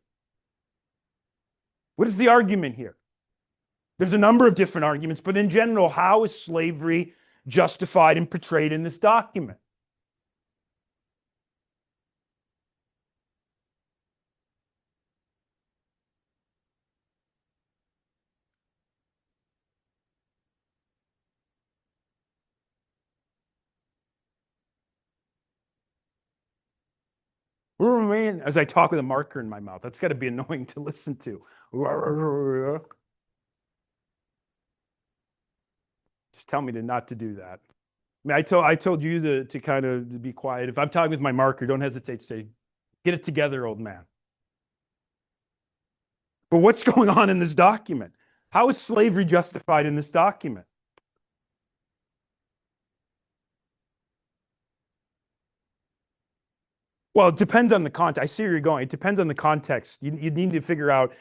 What is the argument here? There's a number of different arguments, but in general, how is slavery justified and portrayed in this document? As I talk with a marker in my mouth, that's got to be annoying to listen to. Just tell me not to do that. I mean, I told you to kind of be quiet. If I'm talking with my marker, don't hesitate to say, "Get it together, old man." But what's going on in this document? How is slavery justified in this document? Well, it depends on the context. I see where you're going. It depends on the context. You need to figure out.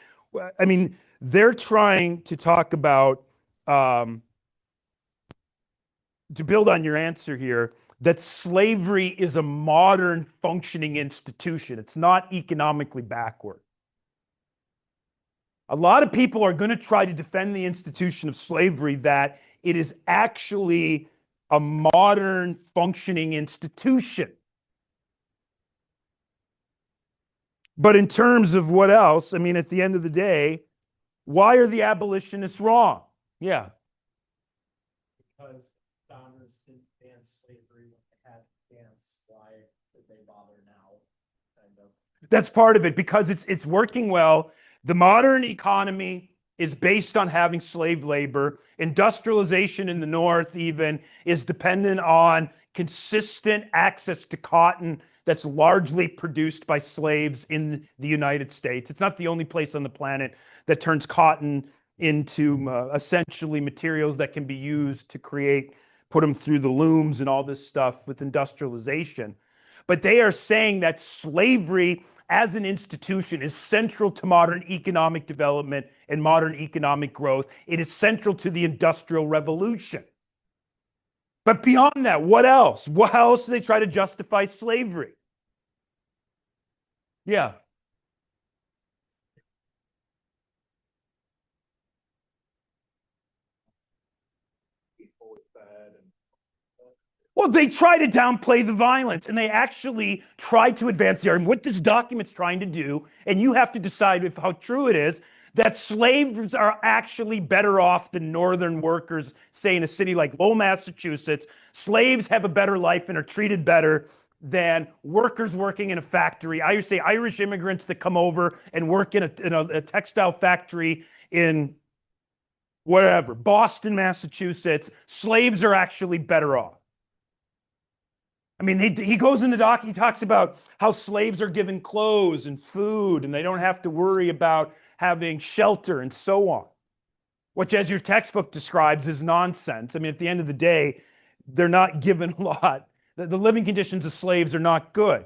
I mean, they're trying to talk about, um, to build on your answer here, that slavery is a modern functioning institution. It's not economically backward. A lot of people are going to try to defend the institution of slavery, that it is actually a modern functioning institution. But in terms of what else, I mean, at the end of the day, why are the abolitionists wrong? Yeah. Because founders didn't ban slavery when they had to dance. Why did they bother now? Kind of. That's part of it, because it's working well. The modern economy is based on having slave labor. Industrialization in the North even is dependent on consistent access to cotton that's largely produced by slaves in the United States. It's not the only place on the planet that turns cotton into essentially materials that can be used to put them through the looms and all this stuff with industrialization. But they are saying that slavery as an institution is central to modern economic development and modern economic growth. It is central to the Industrial Revolution. But beyond that, what else? How else do they try to justify slavery? Yeah. People with bad and Well, they try to downplay the violence, and they actually try to advance the argument. What this document's trying to do, and you have to decide how true it is, that slaves are actually better off than northern workers, say in a city like Lowell, Massachusetts. Slaves have a better life and are treated better than workers working in a factory. I would say Irish immigrants that come over and work in a textile factory in whatever, Boston, Massachusetts. Slaves are actually better off. I mean, he goes in the doc, he talks about how slaves are given clothes and food, and they don't have to worry about having shelter and so on, which, as your textbook describes, is nonsense. I mean, at the end of the day, they're not given a lot. The living conditions of slaves are not good.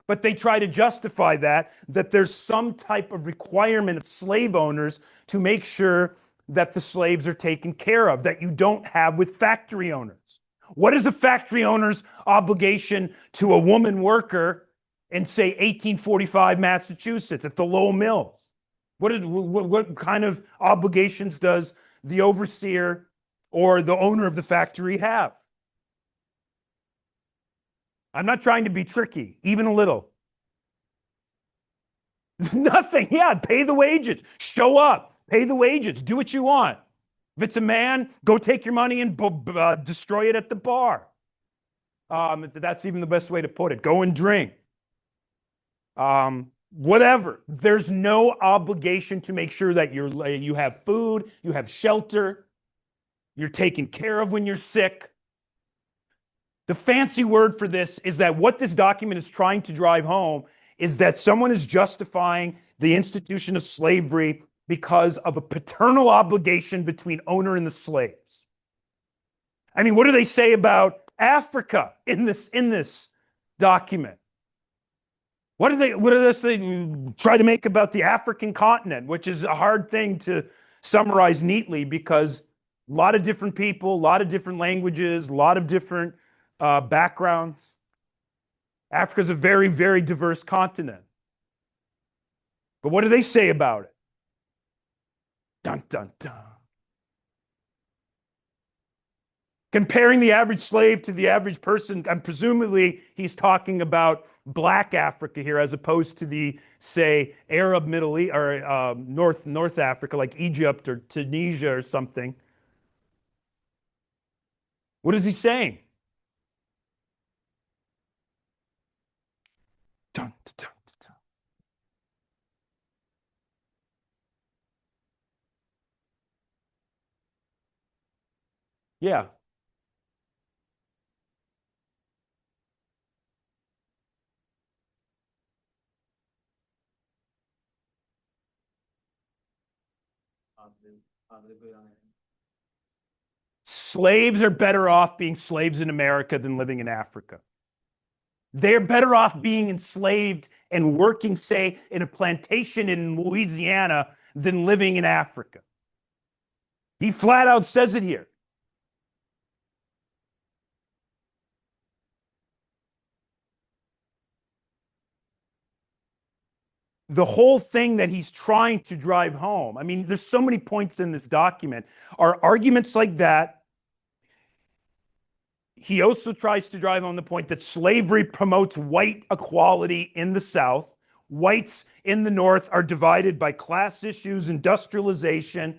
But they try to justify that there's some type of requirement of slave owners to make sure that the slaves are taken care of, that you don't have with factory owners. What is a factory owner's obligation to a woman worker in, say, 1845 Massachusetts at the Lowell Mills? What kind of obligations does the overseer or the owner of the factory have? I'm not trying to be tricky, even a little. Nothing. Yeah, pay the wages. Show up. Pay the wages. Do what you want. If it's a man, go take your money and destroy it at the bar. That's even the best way to put it. Go and drink. Whatever. There's no obligation to make sure that you have food, you have shelter, you're taken care of when you're sick. The fancy word for this is that what this document is trying to drive home is that someone is justifying the institution of slavery because of a paternal obligation between owner and the slaves. I mean, what do they say about Africa in this document? What do they try to make about the African continent, which is a hard thing to summarize neatly because a lot of different people, a lot of different languages, a lot of different backgrounds. Africa is a very, very diverse continent. But what do they say about it? Dun, dun, dun. Comparing the average slave to the average person, and presumably he's talking about Black Africa here, as opposed to the, say, Arab Middle East or North Africa, like Egypt or Tunisia or something. What is he saying? Dun, dun, dun, dun. Yeah. Slaves are better off being slaves in America than living in Africa. They're better off being enslaved and working, say, in a plantation in Louisiana than living in Africa. He flat out says it here. The whole thing that he's trying to drive home, I mean, there's so many points in this document, are arguments like that. He also tries to drive home the point that slavery promotes white equality in the South. Whites in the North are divided by class issues, industrialization.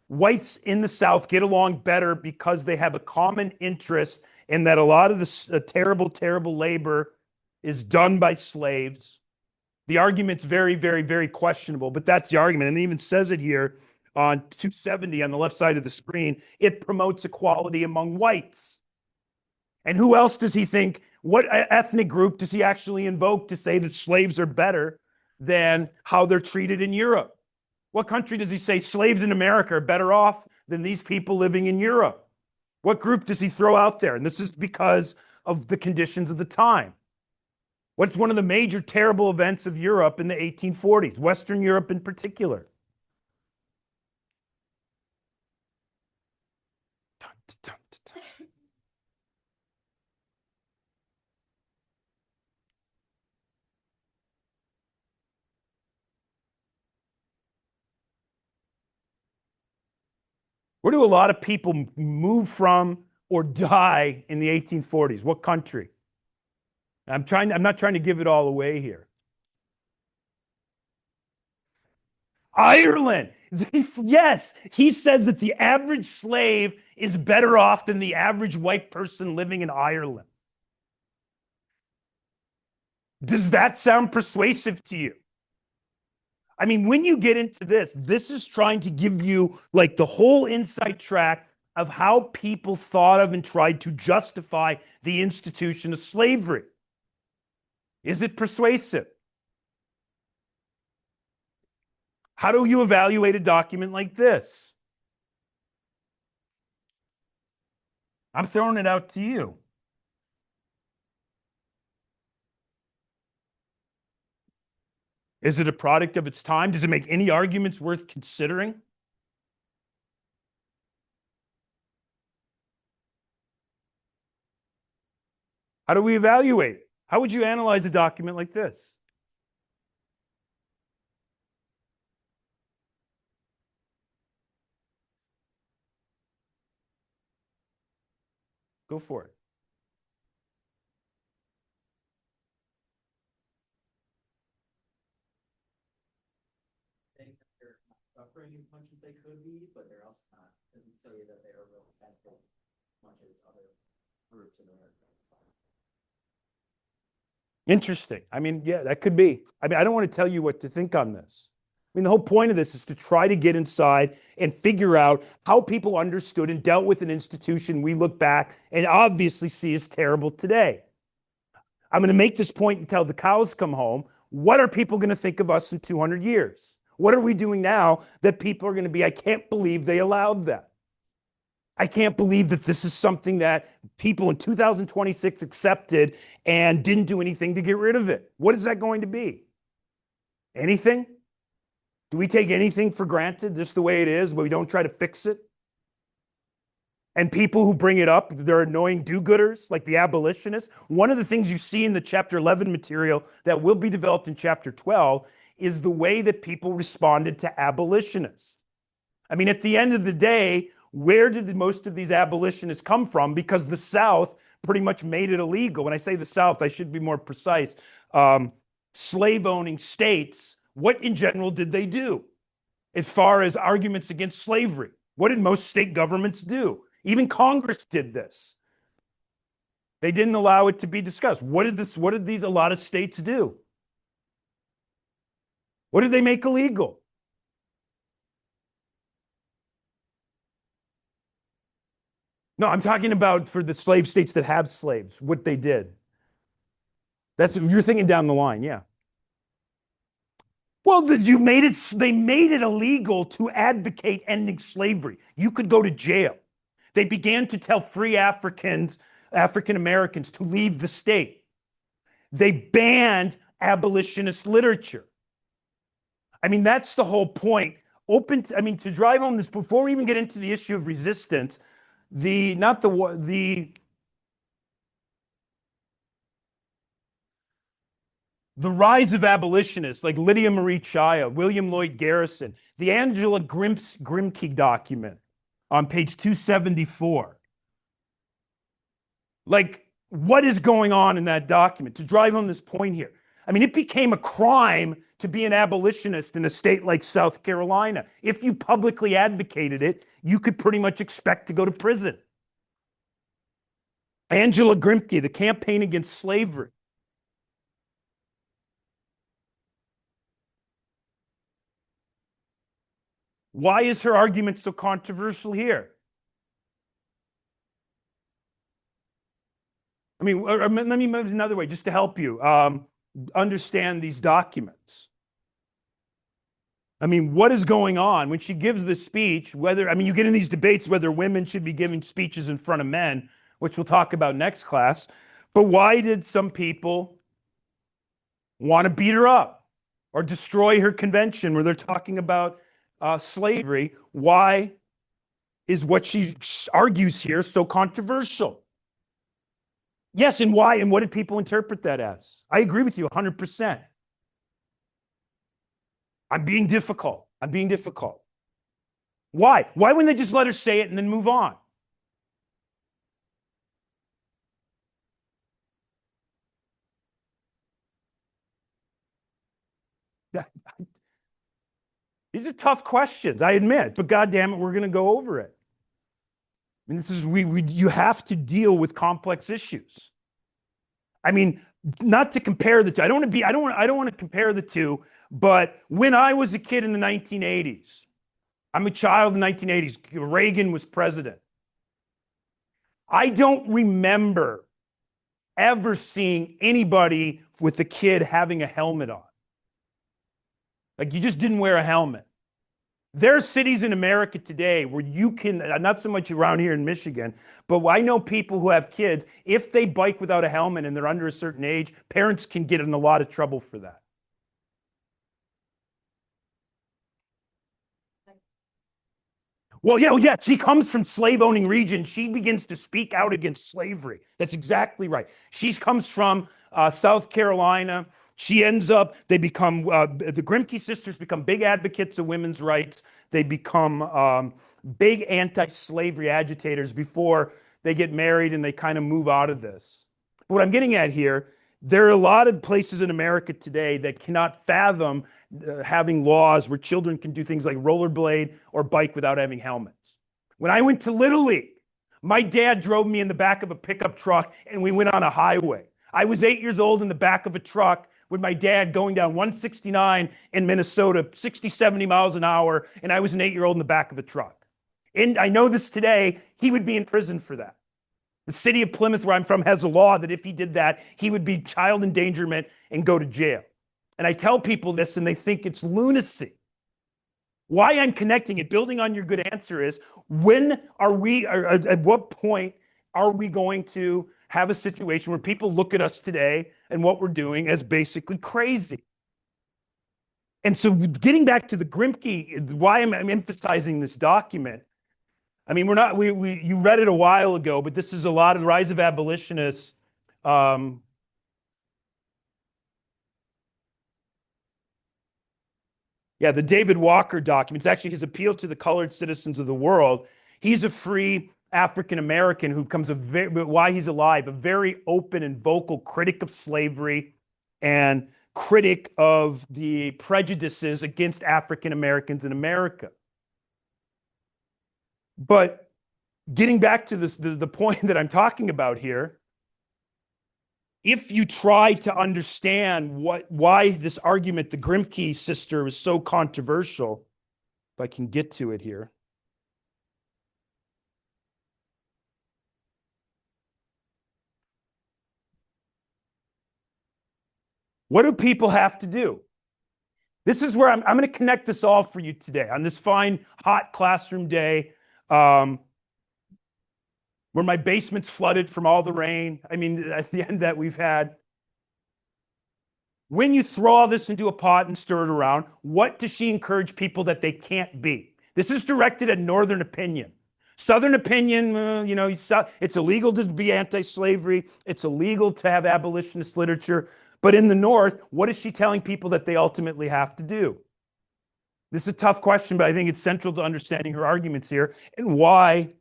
Whites in the South get along better because they have a common interest in that a lot of the terrible, terrible labor is done by slaves. The argument's very, very, very questionable, but that's the argument. And it even says it here on 270 on the left side of the screen. It promotes equality among whites. And who else does he think, what ethnic group does he actually invoke to say that slaves are better than how they're treated in Europe? What country does he say slaves in America are better off than these people living in Europe? What group does he throw out there? And this is because of the conditions of the time. What's one of the major terrible events of Europe in the 1840s, Western Europe in particular? Where do a lot of people move from or die in the 1840s? What country? I'm not trying to give it all away here. Ireland. Yes, he says that the average slave is better off than the average white person living in Ireland. Does that sound persuasive to you? I mean, when you get into this, this is trying to give you like the whole inside track of how people thought of and tried to justify the institution of slavery. Is it persuasive? How do you evaluate a document like this? I'm throwing it out to you. Is it a product of its time? Does it make any arguments worth considering? How do we evaluate it? How would you analyze a document like this? Go for it. They're not suffering as much as they could be, but they're also not. Doesn't tell you that they are really benefiting as much as other groups in America. Interesting. I mean, yeah, that could be. I mean, I don't want to tell you what to think on this. I mean, the whole point of this is to try to get inside and figure out how people understood and dealt with an institution we look back and obviously see as terrible today. I'm going to make this point until the cows come home. What are people going to think of us in 200 years? What are we doing now that people are going to be, I can't believe they allowed that. I can't believe that this is something that people in 2026 accepted and didn't do anything to get rid of it. What is that going to be? Anything? Do we take anything for granted just the way it is, but we don't try to fix it? And people who bring it up, they're annoying do-gooders, like the abolitionists. One of the things you see in the chapter 11 material that will be developed in chapter 12 is the way that people responded to abolitionists. I mean, at the end of the day, where did most of these abolitionists come from? Because the South pretty much made it illegal. When I say the South, I should be more precise. Slave-owning states, what in general did they do as far as arguments against slavery? What did most state governments do? Even Congress did this. They didn't allow it to be discussed. What did a lot of states do? What did they make illegal? No, I'm talking about for the slave states that have slaves, what they did. You're thinking down the line, yeah. Well, they made it illegal to advocate ending slavery. You could go to jail. They began to tell free African Americans to leave the state. They banned abolitionist literature. I mean, that's the whole point. To drive home this, before we even get into the issue of resistance, not the rise of abolitionists like Lydia Marie Child, William Lloyd Garrison, the Angela Grimke document on page 274. Like, what is going on in that document? To drive home this point here. I mean, it became a crime to be an abolitionist in a state like South Carolina. If you publicly advocated it, you could pretty much expect to go to prison. Angela Grimke, the Campaign Against Slavery. Why is her argument so controversial here? I mean, let me move another way just to help you understand these documents. I mean, what is going on when she gives this speech? You get in these debates whether women should be giving speeches in front of men, which we'll talk about next class. But why did some people want to beat her up or destroy her convention where they're talking about slavery? Why is what she argues here so controversial? Yes, and why? And what did people interpret that as? I agree with you 100%. I'm being difficult. Why? Why wouldn't they just let her say it and then move on? These are tough questions, I admit, but God damn it, we're going to go over it. I mean, you have to deal with complex issues. I mean, not to compare the two. I don't want to compare the two, but when I was a kid in the 1980s, I'm a child in the 1980s, Reagan was president. I don't remember ever seeing anybody with a kid having a helmet on. Like, you just didn't wear a helmet. There are cities in America today where you can, not so much around here in Michigan, but I know people who have kids, if they bike without a helmet and they're under a certain age, parents can get in a lot of trouble for that. Well, yeah, she comes from slave-owning region. She begins to speak out against slavery. That's exactly right. She comes from South Carolina. She ends up, the Grimke sisters become big advocates of women's rights. They become big anti-slavery agitators before they get married and they kind of move out of this. But what I'm getting at here, there are a lot of places in America today that cannot fathom having laws where children can do things like rollerblade or bike without having helmets. When I went to Little League, my dad drove me in the back of a pickup truck and we went on a highway. I was 8 years old in the back of a truck with my dad going down 169 in Minnesota, 60, 70 miles an hour, and I was an 8-year-old in the back of a truck. And I know this today, he would be in prison for that. The city of Plymouth, where I'm from, has a law that if he did that, he would be child endangerment and go to jail. And I tell people this and they think it's lunacy. Why I'm connecting it, building on your good answer, is at what point are we going to have a situation where people look at us today and what we're doing as basically crazy? And so getting back to the Grimke, why I'm emphasizing this document, I mean, you read it a while ago, but this is a lot of the rise of abolitionists. The David Walker document. It's actually his appeal to the colored citizens of the world. He's a free African American who becomes why he's alive, a very open and vocal critic of slavery and critic of the prejudices against African Americans in America. But getting back to the point that I'm talking about here, if you try to understand why this argument, the Grimke sister, is so controversial, if I can get to it here. What do people have to do? This is where I'm going to connect this all for you today on this fine, hot classroom day, where my basement's flooded from all the rain. I mean, at the end that we've had. When you throw all this into a pot and stir it around, what does she encourage people that they can't be? This is directed at Northern opinion. Southern opinion, it's illegal to be anti-slavery. It's illegal to have abolitionist literature. But in the North, what is she telling people that they ultimately have to do? This is a tough question, but I think it's central to understanding her arguments here and why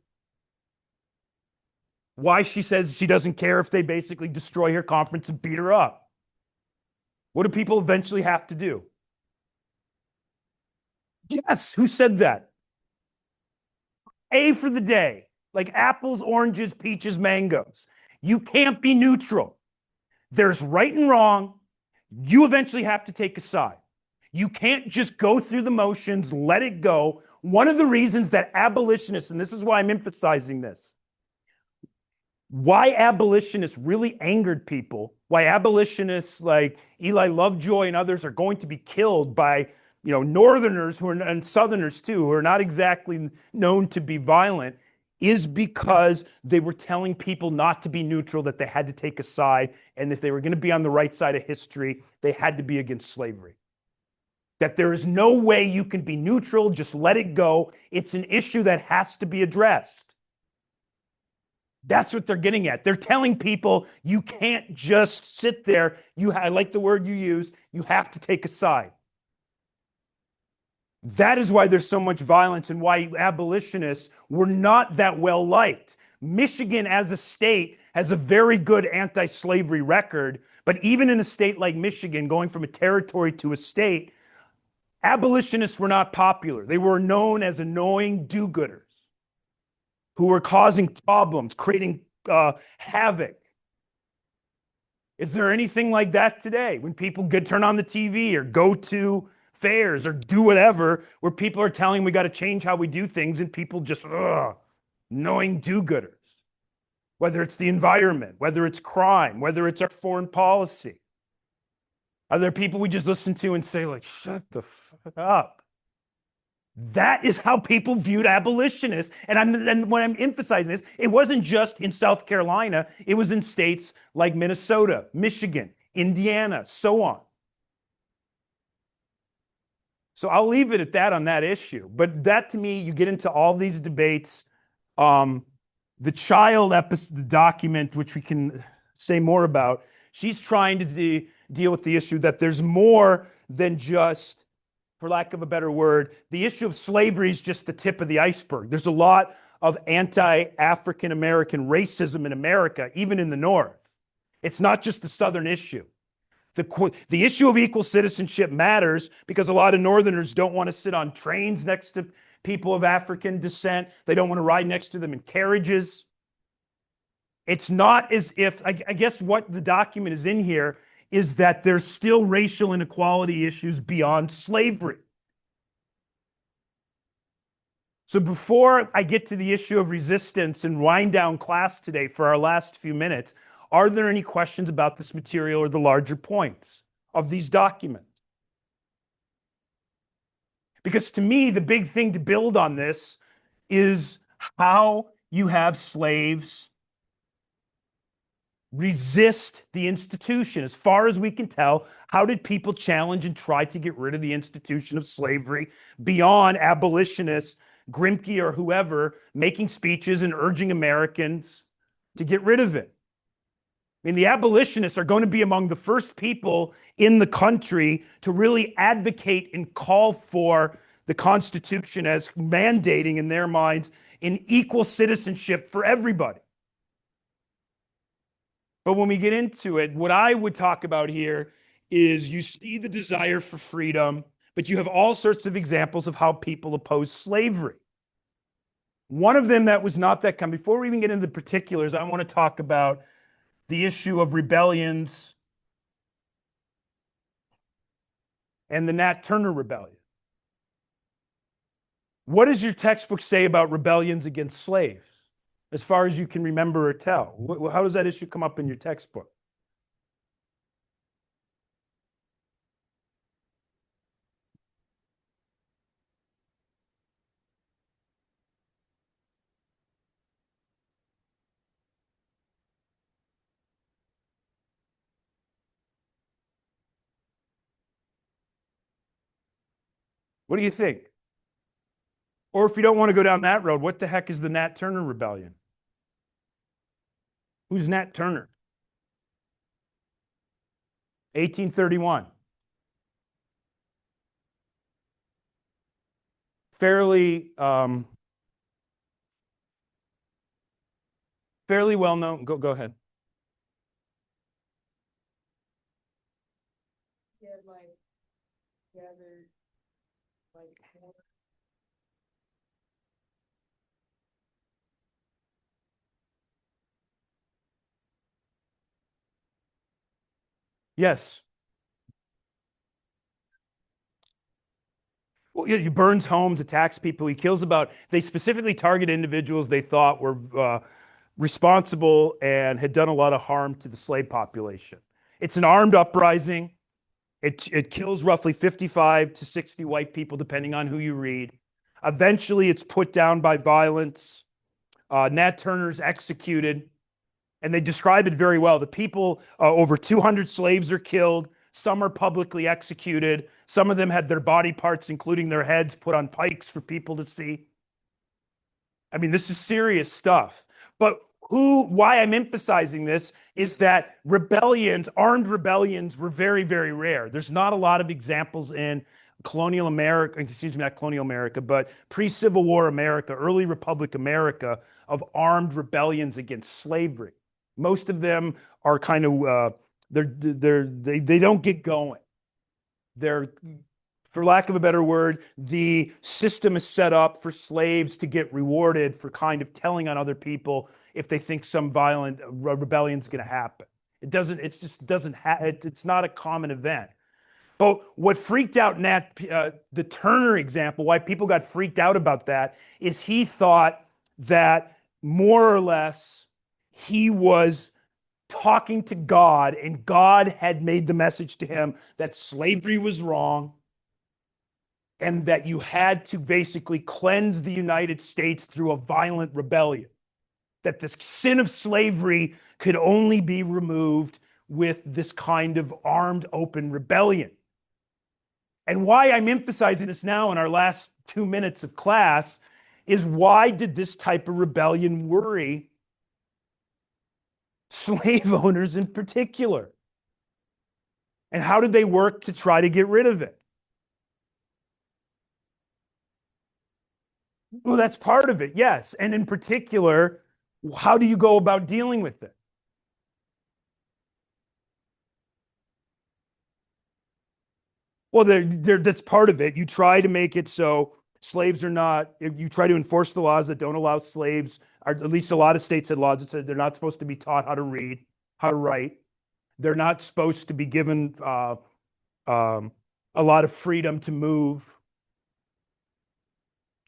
she says she doesn't care if they basically destroy her conference and beat her up. What do people eventually have to do? Yes, who said that? A for the day, like apples, oranges, peaches, mangoes. You can't be neutral. There's right and wrong. You eventually have to take a side. You can't just go through the motions, let it go. One of the reasons that abolitionists, and this is why I'm emphasizing this, why abolitionists really angered people, why abolitionists like Eli Lovejoy and others are going to be killed by Northerners and Southerners too, who are not exactly known to be violent, is because they were telling people not to be neutral, that they had to take a side, and if they were going to be on the right side of history, they had to be against slavery. That there is no way you can be neutral, just let it go. It's an issue that has to be addressed. That's what they're getting at. They're telling people you can't just sit there. I like the word you use. You have to take a side. That is why there's so much violence and why abolitionists were not that well liked. Michigan as a state has a very good anti-slavery record, but even in a state like Michigan, going from a territory to a state, abolitionists were not popular. They were known as annoying do-gooders who were causing problems, creating havoc. Is there anything like that today when people turn on the TV or go to fairs or do whatever, where people are telling we got to change how we do things and people just annoying do-gooders? Whether it's the environment, whether it's crime, whether it's our foreign policy. Are there people we just listen to and say like, shut the fuck up? That is how people viewed abolitionists. And when I'm emphasizing this, it wasn't just in South Carolina. It was in states like Minnesota, Michigan, Indiana, so on. So I'll leave it at that on that issue. But that, to me, you get into all these debates. The child episode, the document, which we can say more about, she's trying to deal with the issue that there's more than just, for lack of a better word, the issue of slavery is just the tip of the iceberg. There's a lot of anti-African American racism in America, even in the North. It's not just the Southern issue. The issue of equal citizenship matters because a lot of Northerners don't want to sit on trains next to people of African descent. They don't want to ride next to them in carriages. It's not as if, I guess what the document is in here is that there's still racial inequality issues beyond slavery. So before I get to the issue of resistance and wind down class today for our last few minutes, are there any questions about this material or the larger points of these documents? Because to me, the big thing to build on this is how you have slaves resist the institution. As far as we can tell, how did people challenge and try to get rid of the institution of slavery beyond abolitionists, Grimke or whoever, making speeches and urging Americans to get rid of it? I mean, the abolitionists are going to be among the first people in the country to really advocate and call for the Constitution as mandating, in their minds, an equal citizenship for everybody. But when we get into it, what I would talk about here is you see the desire for freedom, but you have all sorts of examples of how people oppose slavery. One of them that was not that common. Before we even get into the particulars, I want to talk about the issue of rebellions and the Nat Turner Rebellion. What does your textbook say about rebellions against slaves, as far as you can remember or tell? How does that issue come up in your textbook? What do you think? Or if you don't want to go down that road, what the heck is the Nat Turner Rebellion? Who's Nat Turner? 1831. Fairly fairly well known. Go ahead. Yeah, like gathered like more. Yes. Well, yeah, he burns homes, attacks people. He kills about, they specifically target individuals they thought were responsible and had done a lot of harm to the slave population. It's an armed uprising. It kills roughly 55 to 60 white people, depending on who you read. Eventually, it's put down by violence. Nat Turner's executed, and they describe it very well. The people, over 200 slaves are killed. Some are publicly executed. Some of them had their body parts, including their heads, put on pikes for people to see. I mean, this is serious stuff. But why I'm emphasizing this is that rebellions, armed rebellions, were very, very rare. There's not a lot of examples in colonial America, excuse me, not colonial America, but pre-Civil War America, early Republic America, of armed rebellions against slavery. Most of them are kind of they don't get going. They're, for lack of a better word, the system is set up for slaves to get rewarded for kind of telling on other people if they think some violent rebellion is going to happen. It's not a common event. But what freaked out the Turner example, why people got freaked out about that, is he thought that more or less he was talking to God, and God had made the message to him that slavery was wrong and that you had to basically cleanse the United States through a violent rebellion, that the sin of slavery could only be removed with this kind of armed, open rebellion. And why I'm emphasizing this now in our last 2 minutes of class is, why did this type of rebellion worry slave owners in particular? And how did they work to try to get rid of it? Well, that's part of it, yes. And in particular, how do you go about dealing with it? Well, that's part of it. You try to make it so slaves are not, you try to enforce the laws that don't allow slaves, or at least a lot of states had laws that said they're not supposed to be taught how to read, how to write. They're not supposed to be given a lot of freedom to move.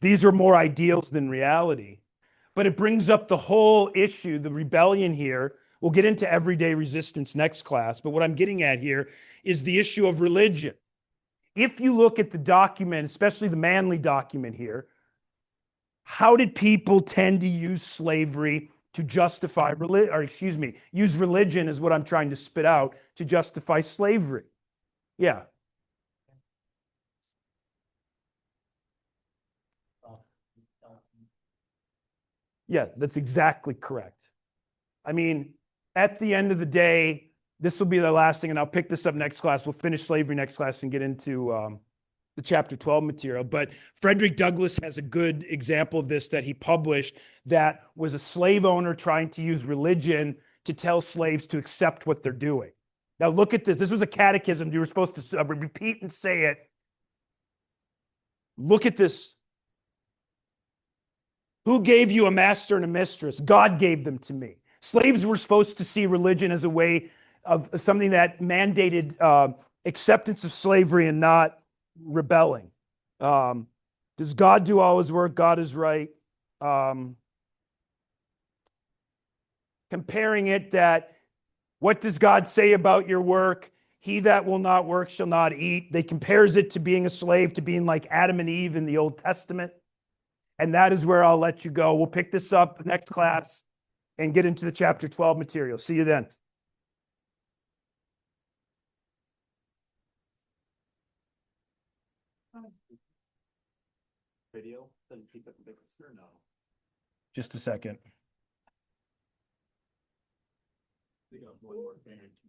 These are more ideals than reality. But it brings up the whole issue, the rebellion here. We'll get into everyday resistance next class. But what I'm getting at here is the issue of religion. If you look at the document, especially the Manly document here, how did people tend to use slavery to justify religion, or excuse me, use religion is what I'm trying to spit out, to justify slavery? Yeah. Yeah, that's exactly correct. I mean, at the end of the day, this will be the last thing, and I'll pick this up next class. We'll finish slavery next class and get into the chapter 12 material. But Frederick Douglass has a good example of this that he published, that was a slave owner trying to use religion to tell slaves to accept what they're doing. Now look at this. This was a catechism. You were supposed to repeat and say it. Look at this. Who gave you a master and a mistress? God gave them to me. Slaves were supposed to see religion as a way of something that mandated acceptance of slavery and not rebelling. Does God do all his work? God is right. Comparing it, that what does God say about your work? He that will not work shall not eat. They compares it to being a slave, to being like Adam and Eve in the Old Testament. And that is where I'll let you go. We'll pick this up next class and get into the chapter 12 material. See you then. video, then keep it mixed or no? Just a second. They got one more guarantee.